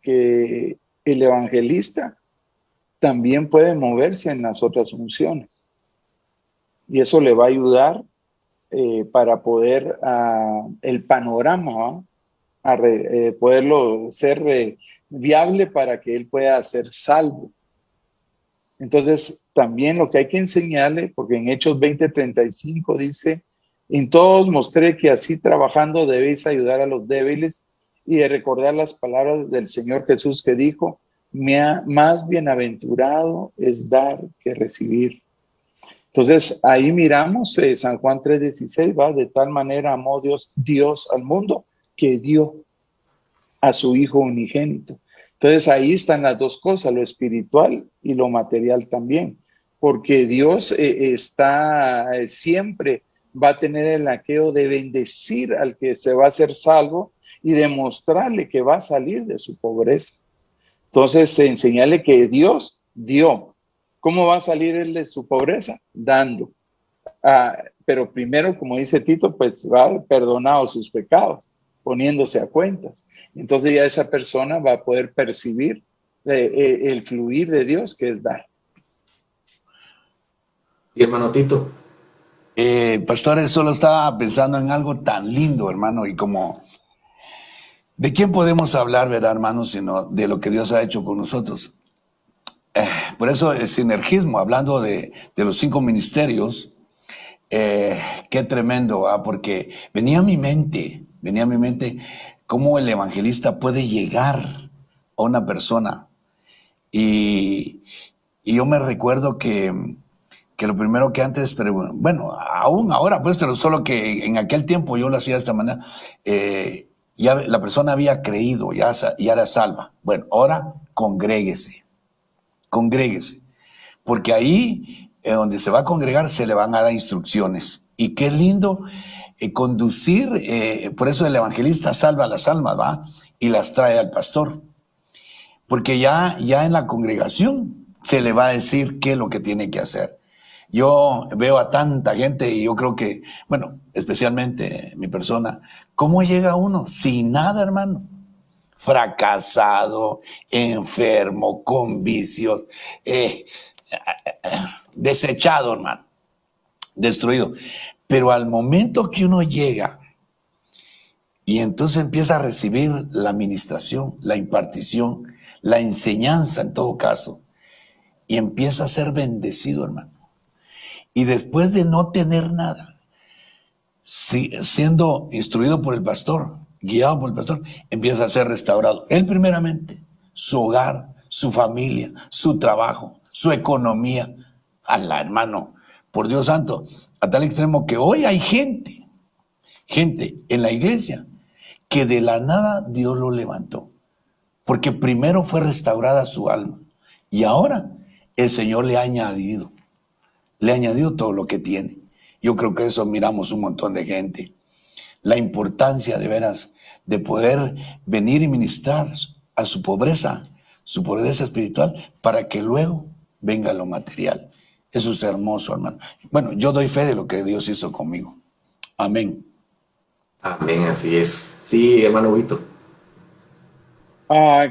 Speaker 4: el evangelista también puede moverse en las otras funciones. Y eso le va a ayudar para poder el panorama, poderlo ser viable para que él pueda ser salvo. Entonces, también lo que hay que enseñarle, porque en Hechos 20:35 dice, en todos mostré que así trabajando debéis ayudar a los débiles y de recordar las palabras del Señor Jesús que dijo, más bienaventurado es dar que recibir. Entonces, ahí miramos San Juan 3:16, ¿va? De tal manera amó Dios al mundo que dio a su Hijo unigénito. Entonces, ahí están las dos cosas, lo espiritual y lo material también, porque Dios siempre va a tener el aqueo de bendecir al que se va a hacer salvo y demostrarle que va a salir de su pobreza. Entonces, enseñarle que Dios dio. ¿Cómo va a salir él de su pobreza? Dando. Pero primero, como dice Tito, pues va perdonado sus pecados, poniéndose a cuentas. Entonces ya esa persona va a poder percibir el fluir de Dios, que es dar.
Speaker 2: Y hermano Tito.
Speaker 5: Pastor, solo estaba pensando en algo tan lindo, hermano, y como ¿de quién podemos hablar, verdad, hermano, sino de lo que Dios ha hecho con nosotros? Por eso el sinergismo, hablando de los 5 ministerios, qué tremendo, porque venía a mi mente cómo el evangelista puede llegar a una persona. Y yo me recuerdo que lo primero que antes, pero bueno, aún ahora, pues, pero solo que en aquel tiempo yo lo hacía de esta manera, ya la persona había creído, ya era salva. Bueno, ahora congréguese, porque ahí, donde se va a congregar, se le van a dar instrucciones. Y qué lindo conducir, por eso el evangelista salva las almas, ¿va? Y las trae al pastor. Porque ya en la congregación se le va a decir qué es lo que tiene que hacer. Yo veo a tanta gente y yo creo que, bueno, especialmente mi persona, ¿cómo llega uno? Sin nada, hermano. Fracasado, enfermo, con vicios, desechado, hermano, destruido. Pero al momento que uno llega y entonces empieza a recibir la administración, la impartición, la enseñanza en todo caso, y empieza a ser bendecido, hermano. Y después de no tener nada, siendo instruido por el pastor, guiado por el pastor, empieza a ser restaurado. Él primeramente, su hogar, su familia, su trabajo, su economía. Alá, hermano, por Dios santo, a tal extremo que hoy hay gente en la iglesia que de la nada Dios lo levantó. Porque primero fue restaurada su alma y ahora el Señor le ha añadido todo lo que tiene. Yo creo que eso miramos un montón de gente. La importancia de veras de poder venir y ministrar a su pobreza espiritual para que luego venga lo material. Eso es hermoso, hermano. Bueno, yo doy fe de lo que Dios hizo conmigo. Amén.
Speaker 2: Amén, así es. Sí, hermano Huguito.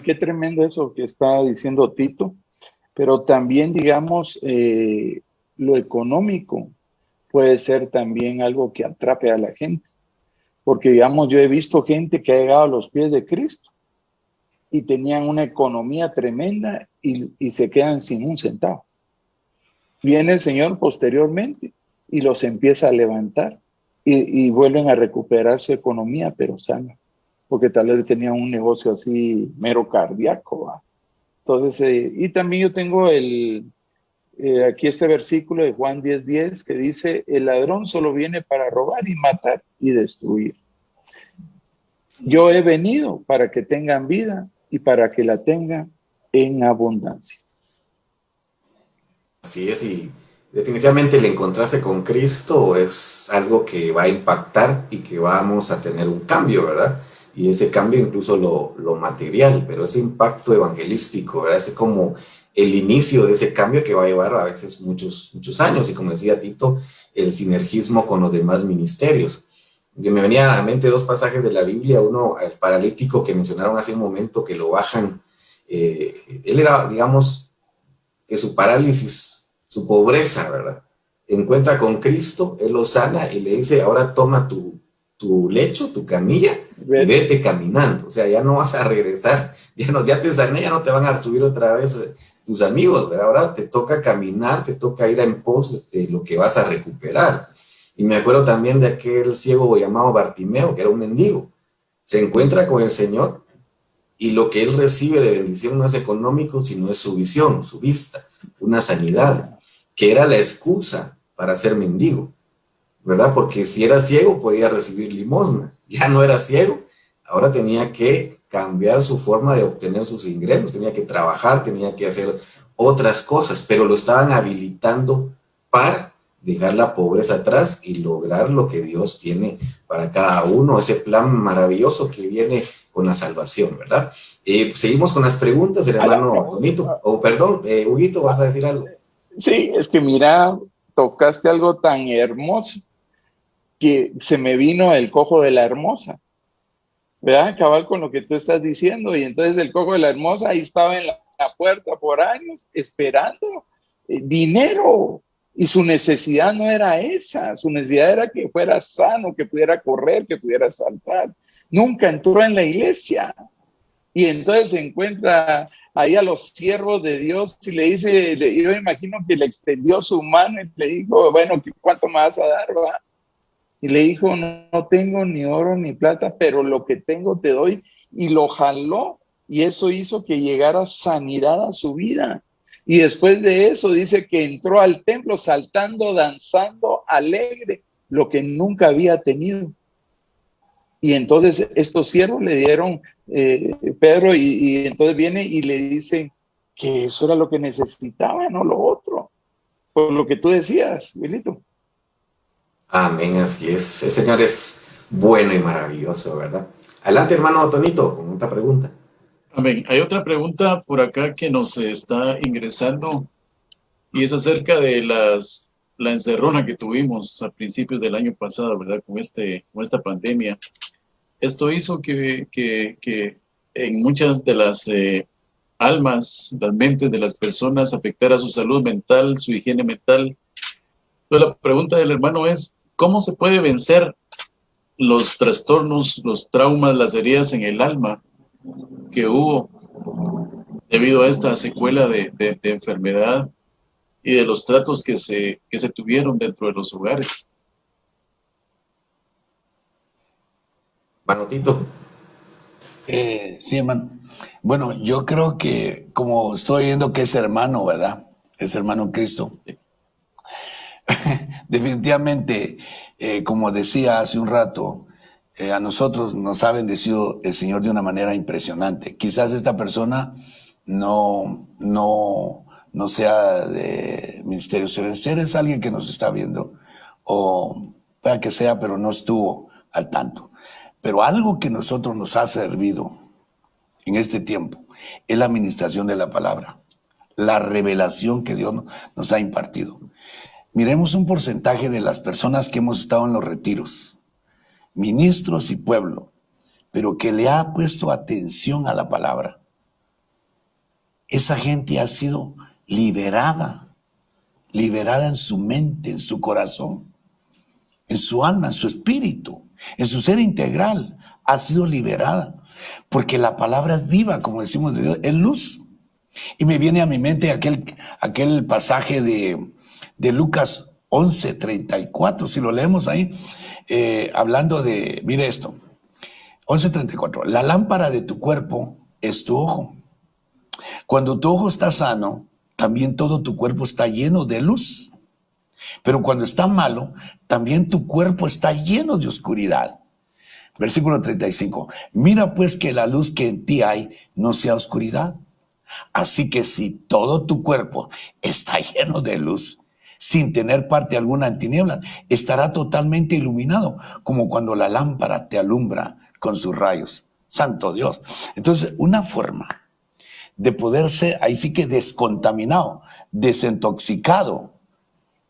Speaker 4: Qué tremendo eso que está diciendo Tito, pero también, digamos, lo económico puede ser también algo que atrape a la gente, porque, digamos, yo he visto gente que ha llegado a los pies de Cristo y tenían una economía tremenda y se quedan sin un centavo. Viene el Señor posteriormente y los empieza a levantar y vuelven a recuperar su economía, pero sana, porque tal vez tenían un negocio así mero cardíaco, ¿va? Entonces, y también yo tengo aquí este versículo de Juan 10:10 que dice: el ladrón solo viene para robar y matar y destruir. Yo he venido para que tengan vida y para que la tengan en abundancia.
Speaker 2: Así es, y definitivamente el encontrarse con Cristo es algo que va a impactar y que vamos a tener un cambio, ¿verdad? Y ese cambio incluso lo material, pero ese impacto evangelístico, ¿verdad? Es como el inicio de ese cambio que va a llevar a veces muchos años, y como decía Tito, el sinergismo con los demás ministerios. Y me venía a la mente dos pasajes de la Biblia, uno, el paralítico que mencionaron hace un momento, que lo bajan, él era, digamos, que su parálisis, su pobreza, ¿verdad? Encuentra con Cristo, Él lo sana y le dice: ahora toma tu lecho, tu camilla, y vete caminando. O sea, ya no vas a regresar, ya te sané, ya no te van a subir otra vez tus amigos, ¿verdad? Ahora te toca caminar, te toca ir en pos de lo que vas a recuperar. Y me acuerdo también de aquel ciego llamado Bartimeo, que era un mendigo. Se encuentra con el Señor y lo que él recibe de bendición no es económico, sino es su visión, su vista, una sanidad, que era la excusa para ser mendigo, ¿verdad? Porque si era ciego podía recibir limosna, ya no era ciego, ahora tenía que cambiar su forma de obtener sus ingresos, tenía que trabajar, tenía que hacer otras cosas, pero lo estaban habilitando para dejar la pobreza atrás y lograr lo que Dios tiene para cada uno, ese plan maravilloso que viene con la salvación, ¿verdad? Seguimos con las preguntas, el hermano Tonito, perdón, Huguito, ¿vas a decir algo?
Speaker 4: Sí, es que mira, tocaste algo tan hermoso que se me vino el cojo de la hermosa, ¿verdad? Cabal con lo que tú estás diciendo, y entonces el cojo de la hermosa ahí estaba en la puerta por años esperando dinero, y su necesidad no era esa, su necesidad era que fuera sano, que pudiera correr, que pudiera saltar. Nunca entró en la iglesia, y entonces se encuentra ahí a los siervos de Dios y le dice, yo imagino que le extendió su mano y le dijo: bueno, ¿cuánto me vas a dar, va? Y le dijo, no tengo ni oro ni plata, pero lo que tengo te doy. Y lo jaló, y eso hizo que llegara sanidad a su vida. Y después de eso dice que entró al templo saltando, danzando, alegre, lo que nunca había tenido. Y entonces estos siervos le dieron, Pedro, y entonces viene y le dice que eso era lo que necesitaba, no lo otro. Por lo que tú decías, Wilito.
Speaker 2: Amén, así es. El Señor es bueno y maravilloso, ¿verdad? Adelante, hermano Tonito, con otra pregunta.
Speaker 3: Amén. Hay otra pregunta por acá que nos está ingresando y es acerca de la encerrona que tuvimos a principios del año pasado, ¿verdad? Con esta pandemia. Esto hizo que en muchas de las almas, las mentes de las personas afectara su salud mental, su higiene mental. Entonces la pregunta del hermano es, ¿cómo se puede vencer los trastornos, los traumas, las heridas en el alma que hubo debido a esta secuela de enfermedad y de los tratos que se tuvieron dentro de los hogares?
Speaker 2: Manotito.
Speaker 5: Sí, hermano. Bueno, yo creo que como estoy viendo que es hermano, ¿verdad? Es hermano en Cristo. Definitivamente, como decía hace un rato, a nosotros nos ha bendecido el Señor de una manera impresionante. Quizás esta persona no sea de Ministerio Sevencer, es alguien que nos está viendo, o pueda que sea, pero no estuvo al tanto. Pero algo que nosotros nos ha servido en este tiempo es la administración de la palabra, la revelación que Dios nos ha impartido. Miremos un porcentaje de las personas que hemos estado en los retiros, ministros y pueblo, pero que le ha puesto atención a la palabra. Esa gente ha sido liberada en su mente, en su corazón, en su alma, en su espíritu, en su ser integral, ha sido liberada. Porque la palabra es viva, como decimos de Dios, es luz. Y me viene a mi mente aquel pasaje de Lucas 11:34, si lo leemos ahí, hablando de, mire esto, 11:34, la lámpara de tu cuerpo es tu ojo. Cuando tu ojo está sano, también todo tu cuerpo está lleno de luz. Pero cuando está malo, también tu cuerpo está lleno de oscuridad. Versículo 35. Mira pues que la luz que en ti hay no sea oscuridad. Así que si todo tu cuerpo está lleno de luz, sin tener parte alguna en tinieblas, estará totalmente iluminado, como cuando la lámpara te alumbra con sus rayos. Santo Dios. Entonces, una forma de poder ser, ahí sí que descontaminado, desintoxicado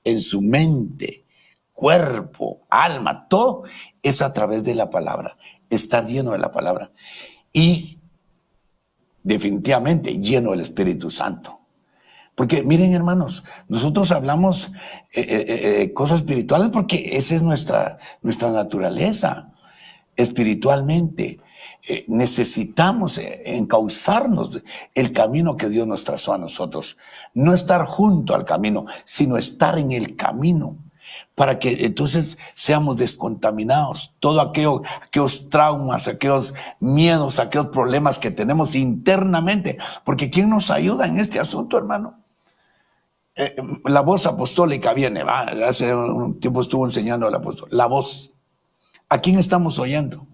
Speaker 5: en su mente, cuerpo, alma, todo es a través de la palabra, estar lleno de la palabra y definitivamente lleno del Espíritu Santo. Porque miren, hermanos, nosotros hablamos cosas espirituales porque esa es nuestra naturaleza espiritualmente. Necesitamos encauzarnos el camino que Dios nos trazó a nosotros. No estar junto al camino, sino estar en el camino, para que entonces seamos descontaminados. Todo aquellos traumas, aquellos miedos, aquellos problemas que tenemos internamente. Porque ¿quién nos ayuda en este asunto, hermano? La voz apostólica viene, hace un tiempo estuvo enseñando al apóstol. La voz. ¿A quién estamos oyendo?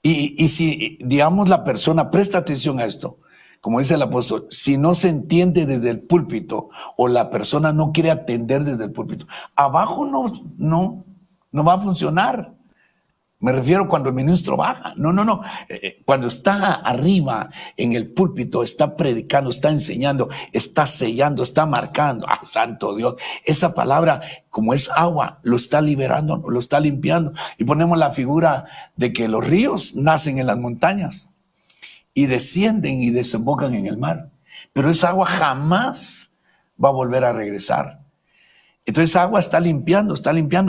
Speaker 5: Y si, digamos, la persona presta atención a esto, como dice el apóstol, si no se entiende desde el púlpito o la persona no quiere atender desde el púlpito, abajo no va a funcionar. Me refiero cuando el ministro baja. No. Cuando está arriba en el púlpito, está predicando, está enseñando, está sellando, está marcando. ¡Ah, santo Dios! Esa palabra, como es agua, lo está liberando, lo está limpiando. Y ponemos la figura de que los ríos nacen en las montañas y descienden y desembocan en el mar. Pero esa agua jamás va a volver a regresar. Entonces agua está limpiando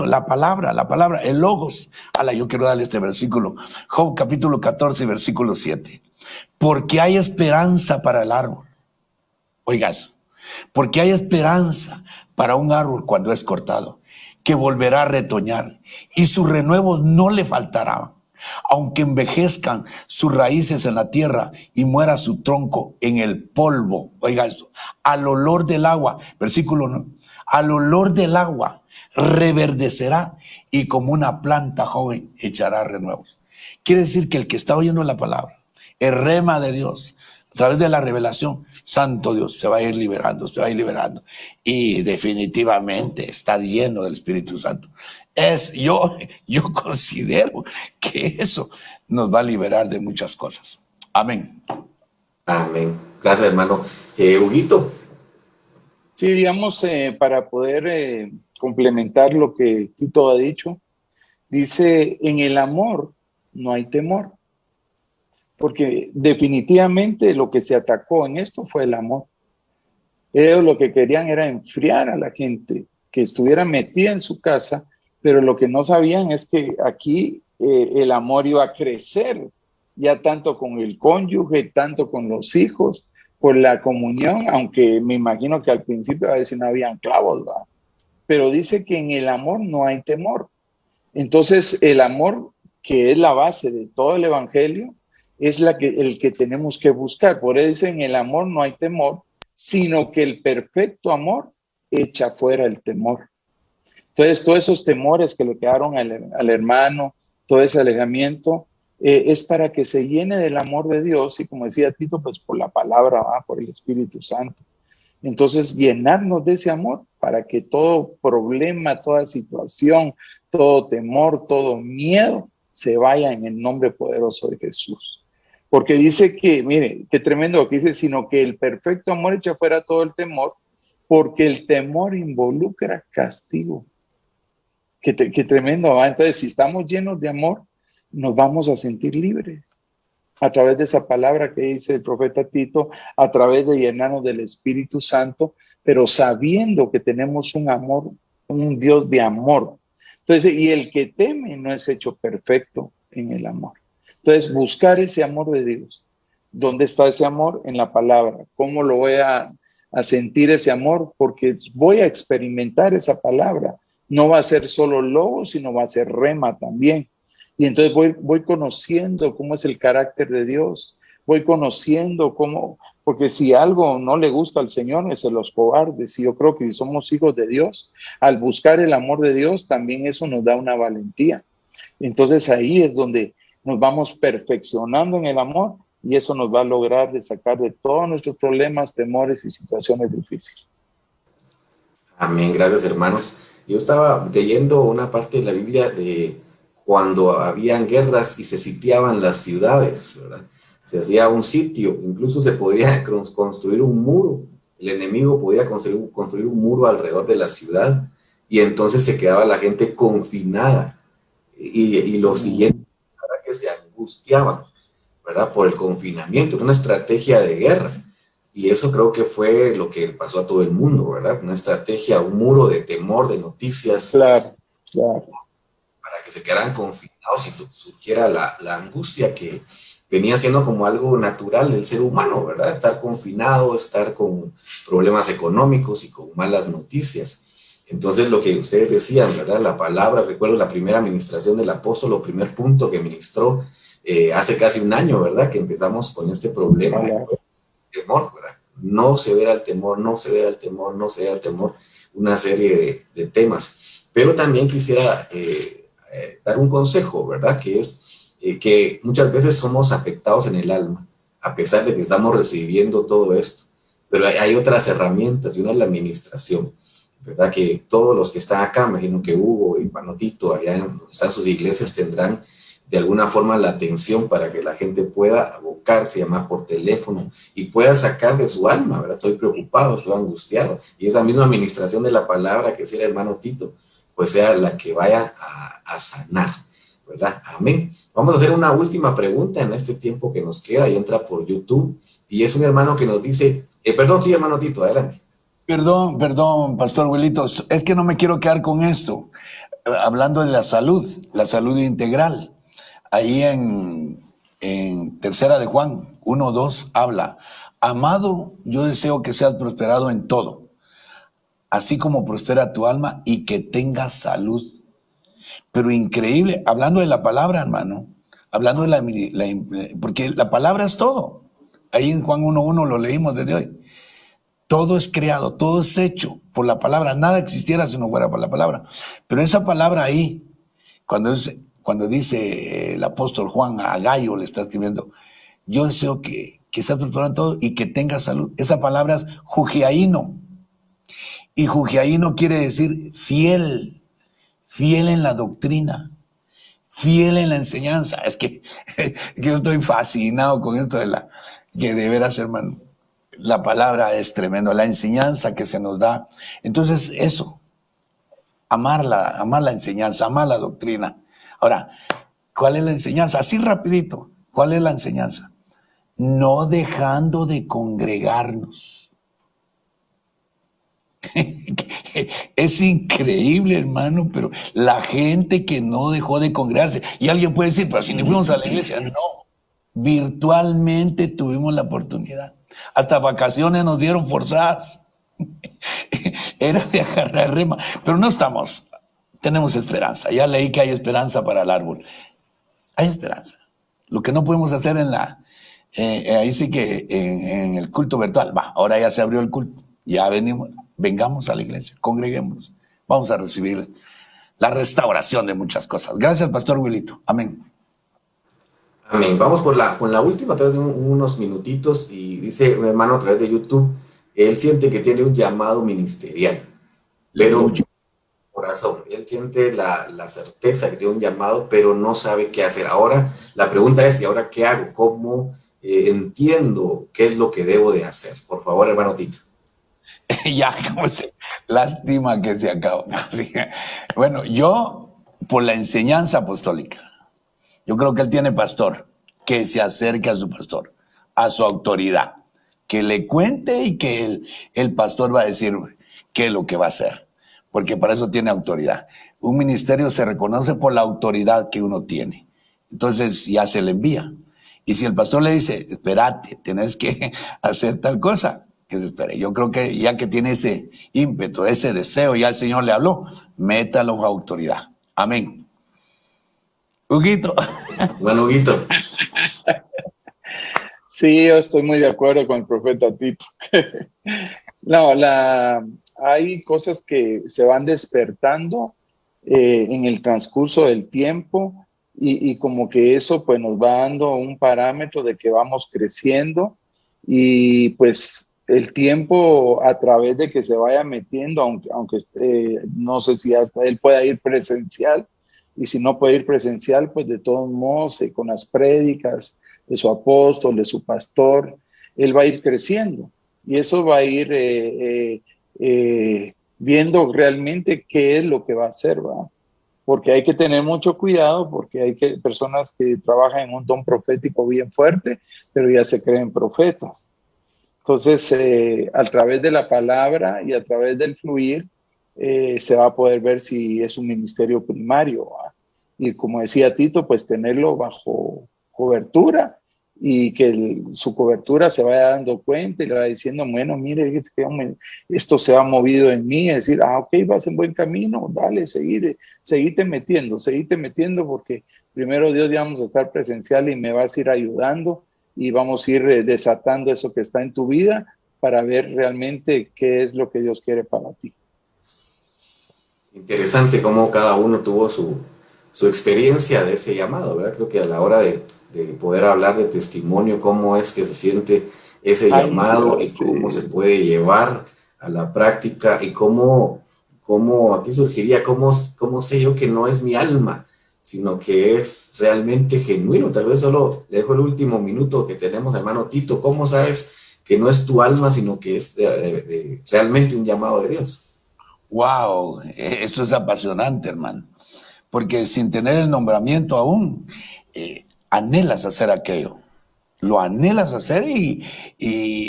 Speaker 5: la palabra, el logos. Yo quiero darle este versículo. Job capítulo 14, versículo 7. Porque hay esperanza para el árbol. Oiga eso. porque hay esperanza para un árbol cuando es cortado, que volverá a retoñar y sus renuevos no le faltarán. Aunque envejezcan sus raíces en la tierra y muera su tronco en el polvo, oiga eso, al olor del agua, versículo 9, al olor del agua reverdecerá y como una planta joven echará renuevos. Quiere decir que el que está oyendo la palabra, el rema de Dios, a través de la revelación, santo Dios, se va a ir liberando, se va a ir liberando. Y definitivamente está lleno del Espíritu Santo. Yo considero que eso nos va a liberar de muchas cosas. Amén.
Speaker 2: Amén. Gracias, hermano. Huguito.
Speaker 4: Sí, digamos, para poder complementar lo que Tito ha dicho, dice, en el amor no hay temor, porque definitivamente lo que se atacó en esto fue el amor. Ellos lo que querían era enfriar a la gente que estuviera metida en su casa, pero lo que no sabían es que aquí el amor iba a crecer, ya tanto con el cónyuge, tanto con los hijos, por la comunión, aunque me imagino que al principio a veces no habían clavos, ¿verdad? Pero dice que en el amor no hay temor. Entonces el amor, que es la base de todo el evangelio, es el que tenemos que buscar. Por eso dice, en el amor no hay temor, sino que el perfecto amor echa fuera el temor. Entonces, todos esos temores que le quedaron al hermano, todo ese alejamiento, es para que se llene del amor de Dios, y como decía Tito, pues por la palabra, por el Espíritu Santo. Entonces, llenarnos de ese amor para que todo problema, toda situación, todo temor, todo miedo se vaya en el nombre poderoso de Jesús. Porque dice que, mire, qué tremendo lo que dice, sino que el perfecto amor echa fuera todo el temor, porque el temor involucra castigo. Qué tremendo, ¿va? Entonces, si estamos llenos de amor, nos vamos a sentir libres. A través de esa palabra que dice el profeta Tito, a través de llenarnos del Espíritu Santo, pero sabiendo que tenemos un amor, un Dios de amor. Entonces, y el que teme no es hecho perfecto en el amor. Entonces, buscar ese amor de Dios. ¿Dónde está ese amor? En la palabra. ¿Cómo lo voy a sentir ese amor? Porque voy a experimentar esa palabra. No va a ser solo lobo, sino va a ser rema también. Y entonces voy conociendo cómo es el carácter de Dios. Voy conociendo cómo, porque si algo no le gusta al Señor es de los cobardes. Y yo creo que si somos hijos de Dios, al buscar el amor de Dios, también eso nos da una valentía. Entonces ahí es donde nos vamos perfeccionando en el amor, y eso nos va a lograr de sacar de todos nuestros problemas, temores y situaciones difíciles.
Speaker 2: Amén. Gracias, hermanos. Yo estaba leyendo una parte de la Biblia de cuando habían guerras y se sitiaban las ciudades, ¿verdad? Se hacía un sitio, incluso se podía construir un muro. El enemigo podía construir un muro alrededor de la ciudad, y entonces se quedaba la gente confinada. Y lo siguiente era que se angustiaban, ¿verdad? Por el confinamiento, una estrategia de guerra. Y eso creo que fue lo que pasó a todo el mundo, ¿verdad? Una estrategia, un muro de temor, de noticias.
Speaker 4: Claro.
Speaker 2: Para que se quedaran confinados y surgiera la angustia que venía siendo como algo natural del ser humano, ¿verdad? Estar confinado, estar con problemas económicos y con malas noticias. Entonces, lo que ustedes decían, ¿verdad? La palabra, recuerdo la primera administración del apóstol, el primer punto que ministró hace casi un año, ¿verdad? Que empezamos con este problema de temor, ¿verdad? No ceder al temor, no ceder al temor, no ceder al temor, una serie de temas. Pero también quisiera dar un consejo, ¿verdad? Que es que muchas veces somos afectados en el alma, a pesar de que estamos recibiendo todo esto. Pero hay otras herramientas, y una es la administración, ¿verdad? Que todos los que están acá, imagino que Hugo y Panotito, allá donde están sus iglesias, tendrán de alguna forma la atención para que la gente pueda abocarse, llamar por teléfono y pueda sacar de su alma, ¿verdad? Estoy preocupado, estoy angustiado. Y esa misma administración de la palabra que decía el hermano Tito, pues sea la que vaya a sanar, ¿verdad? Amén. Vamos a hacer una última pregunta en este tiempo que nos queda y entra por YouTube. Y es un hermano que nos dice, perdón, sí, hermano Tito, adelante.
Speaker 5: Perdón, Pastor Wilito, es que no me quiero quedar con esto. Hablando de la salud integral. Ahí en Tercera de Juan 1:2 habla, Amado, yo deseo que seas prosperado en todo, así como prospera tu alma y que tengas salud. Pero increíble, hablando de la palabra, hermano, hablando de porque la palabra es todo. Ahí en Juan 1:1 lo leímos desde hoy. Todo es creado, todo es hecho por la palabra. Nada existiera si no fuera por la palabra. Pero esa palabra ahí, cuando dice el apóstol Juan a Gallo, le está escribiendo, yo deseo que seas prosperado en todo y que tengas salud. Esa palabra es jugiaíno. Y jugiaíno quiere decir fiel, fiel en la doctrina, fiel en la enseñanza. Es que yo estoy fascinado con esto que de veras, hermano, la palabra es tremendo, la enseñanza que se nos da. Entonces, eso, amar la enseñanza, amar la doctrina. Ahora, ¿cuál es la enseñanza? Así rapidito, ¿cuál es la enseñanza? No dejando de congregarnos. Es increíble, hermano, pero la gente que no dejó de congregarse. Y alguien puede decir, pero si no fuimos a la iglesia. No, virtualmente tuvimos la oportunidad. Hasta vacaciones nos dieron forzadas. Era de agarrar rema. Pero no estamos, tenemos esperanza. Ya leí que hay esperanza para el árbol. Hay esperanza. Lo que no podemos hacer ahí sí que en el culto virtual, ahora ya se abrió el culto. Ya vengamos a la iglesia, congreguémonos. Vamos a recibir la restauración de muchas cosas. Gracias, Pastor Wilito. Amén.
Speaker 2: Amén. Vamos con la última, a través de unos minutitos, y dice un hermano a través de YouTube, él siente que tiene un llamado ministerial, pero corazón, él siente la certeza que tiene un llamado, pero no sabe qué hacer. Ahora, la pregunta es, ¿y ahora qué hago? ¿Cómo entiendo qué es lo que debo de hacer? Por favor, hermano Tito.
Speaker 5: Ya, lástima que se acabó. Bueno, yo, por la enseñanza apostólica, yo creo que él tiene pastor, que se acerque a su pastor, a su autoridad, que le cuente y que el pastor va a decir qué es lo que va a hacer, porque para eso tiene autoridad. Un ministerio se reconoce por la autoridad que uno tiene. Entonces ya se le envía. Y si el pastor le dice, espérate, tienes que hacer tal cosa, que se espere. Yo creo que ya que tiene ese ímpetu, ese deseo, ya el Señor le habló, métalo a autoridad. Amén. Huguito.
Speaker 2: Bueno, Huguito.
Speaker 4: Sí, yo estoy muy de acuerdo con el profeta Tito. No, hay cosas que se van despertando en el transcurso del tiempo y como que eso pues nos va dando un parámetro de que vamos creciendo y pues el tiempo a través de que se vaya metiendo, aunque no sé si hasta él pueda ir presencial, y si no puede ir presencial, pues de todos modos con las prédicas de su apóstol, de su pastor, él va a ir creciendo y eso va a ir viendo realmente qué es lo que va a hacer, ¿va? Porque hay que tener mucho cuidado, porque hay personas que trabajan en un don profético bien fuerte, pero ya se creen profetas. Entonces, a través de la palabra y a través del fluir, se va a poder ver si es un ministerio primario, ¿va? Y como decía Tito, pues tenerlo bajo cobertura y que su cobertura se vaya dando cuenta y le va diciendo, bueno, mire, esto se ha movido en mí, es decir, ok, vas en buen camino, dale, seguite metiendo, porque primero Dios ya vamos a estar presencial y me vas a ir ayudando y vamos a ir desatando eso que está en tu vida para ver realmente qué es lo que Dios quiere para ti.
Speaker 2: Interesante cómo cada uno tuvo su experiencia de ese llamado, ¿verdad? Creo que a la hora de poder hablar de testimonio, cómo es que se siente ese llamado y cómo se puede llevar a la práctica y cómo aquí surgiría, cómo sé yo que no es mi alma, sino que es realmente genuino. Tal vez solo le dejo el último minuto que tenemos, hermano Tito. ¿Cómo sabes que no es tu alma, sino que es realmente un llamado de Dios?
Speaker 5: Wow, esto es apasionante, hermano, porque sin tener el nombramiento aún, anhelas hacer aquello, lo anhelas hacer y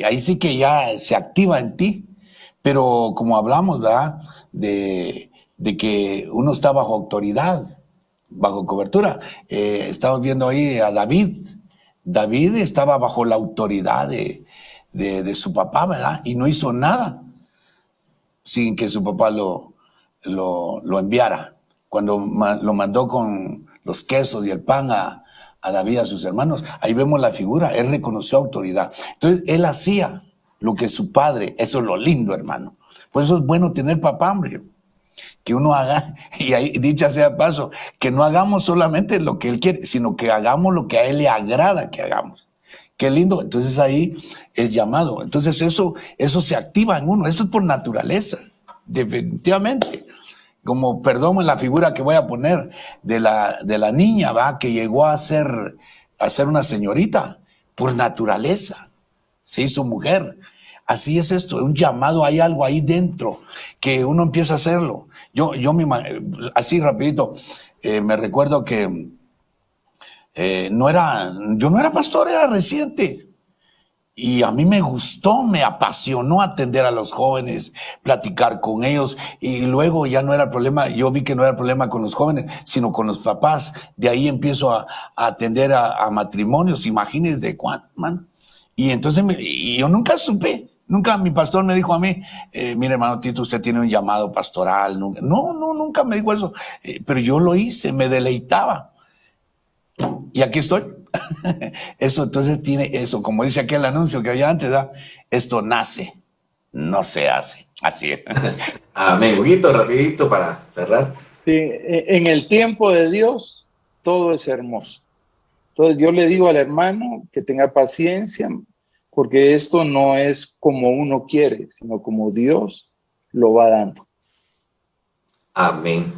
Speaker 5: ahí sí que ya se activa en ti, pero como hablamos, ¿verdad? De que uno está bajo autoridad, bajo cobertura. Estamos viendo ahí a David. David estaba bajo la autoridad de su papá, ¿verdad? Y no hizo nada sin que su papá lo enviara. Cuando lo mandó con los quesos y el pan a David, a sus hermanos, ahí vemos la figura, él reconoció autoridad. Entonces, él hacía lo que su padre, eso es lo lindo, hermano. Por eso es bueno tener papá, hombre. Que uno haga, y ahí, dicha sea paso, que no hagamos solamente lo que él quiere, sino que hagamos lo que a él le agrada que hagamos. Qué lindo. Entonces ahí el llamado. Entonces eso se activa en uno. Eso es por naturaleza, definitivamente. Como, perdón, en la figura que voy a poner de la niña, ¿va? Que llegó a ser una señorita por naturaleza. Se hizo mujer. Así es esto, un llamado, hay algo ahí dentro que uno empieza a hacerlo. Yo así rapidito, me recuerdo que yo no era pastor, era reciente. Y a mí me gustó, me apasionó atender a los jóvenes, platicar con ellos. Y luego ya no era el problema, yo vi que no era el problema con los jóvenes, sino con los papás. De ahí empiezo a atender a matrimonios, imagínense de cuánto, man. Y entonces y yo nunca supe. Nunca mi pastor me dijo a mí, mire, hermano Tito, usted tiene un llamado pastoral. Nunca me dijo eso. Pero yo lo hice, me deleitaba. Y aquí estoy. Eso entonces tiene eso, como dice aquel anuncio que había antes, ¿verdad? Esto nace, no se hace. Así es.
Speaker 2: Amén. Huguito, rapidito para cerrar.
Speaker 4: Sí, en el tiempo de Dios, todo es hermoso. Entonces yo le digo al hermano que tenga paciencia, porque esto no es como uno quiere, sino como Dios lo va dando.
Speaker 2: Amén.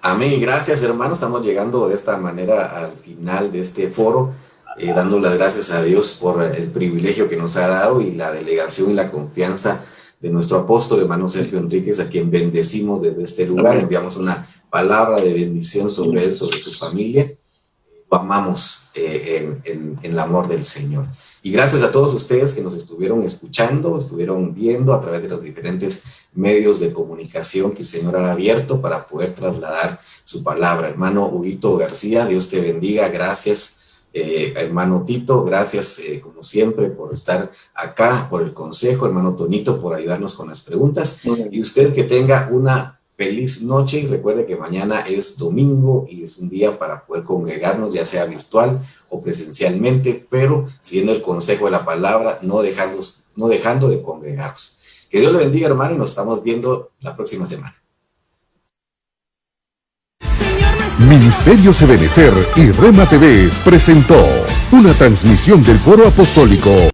Speaker 2: Amén. Y gracias, hermanos. Estamos llegando de esta manera al final de este foro, dando las gracias a Dios por el privilegio que nos ha dado y la delegación y la confianza de nuestro apóstol, hermano Sergio Enríquez, a quien bendecimos desde este lugar.
Speaker 4: Amén.
Speaker 2: Enviamos una palabra de bendición sobre él, sobre su familia. Lo amamos en el amor del Señor. Y gracias a todos ustedes que nos estuvieron escuchando, estuvieron viendo a través de los diferentes medios de comunicación que el Señor ha abierto para poder trasladar su palabra. Hermano Huguito García, Dios te bendiga. Gracias, hermano Tito. Gracias, como siempre, por estar acá, por el consejo. Hermano Tonito, por ayudarnos con las preguntas. Y usted que tenga una feliz noche y recuerde que mañana es domingo y es un día para poder congregarnos, ya sea virtual o presencialmente, pero siguiendo el consejo de la palabra, no dejando de congregarnos. Que Dios le bendiga, hermano, y nos estamos viendo la próxima semana.
Speaker 1: Ministerios Ebenecer y Rema TV presentó una transmisión del Foro Apostólico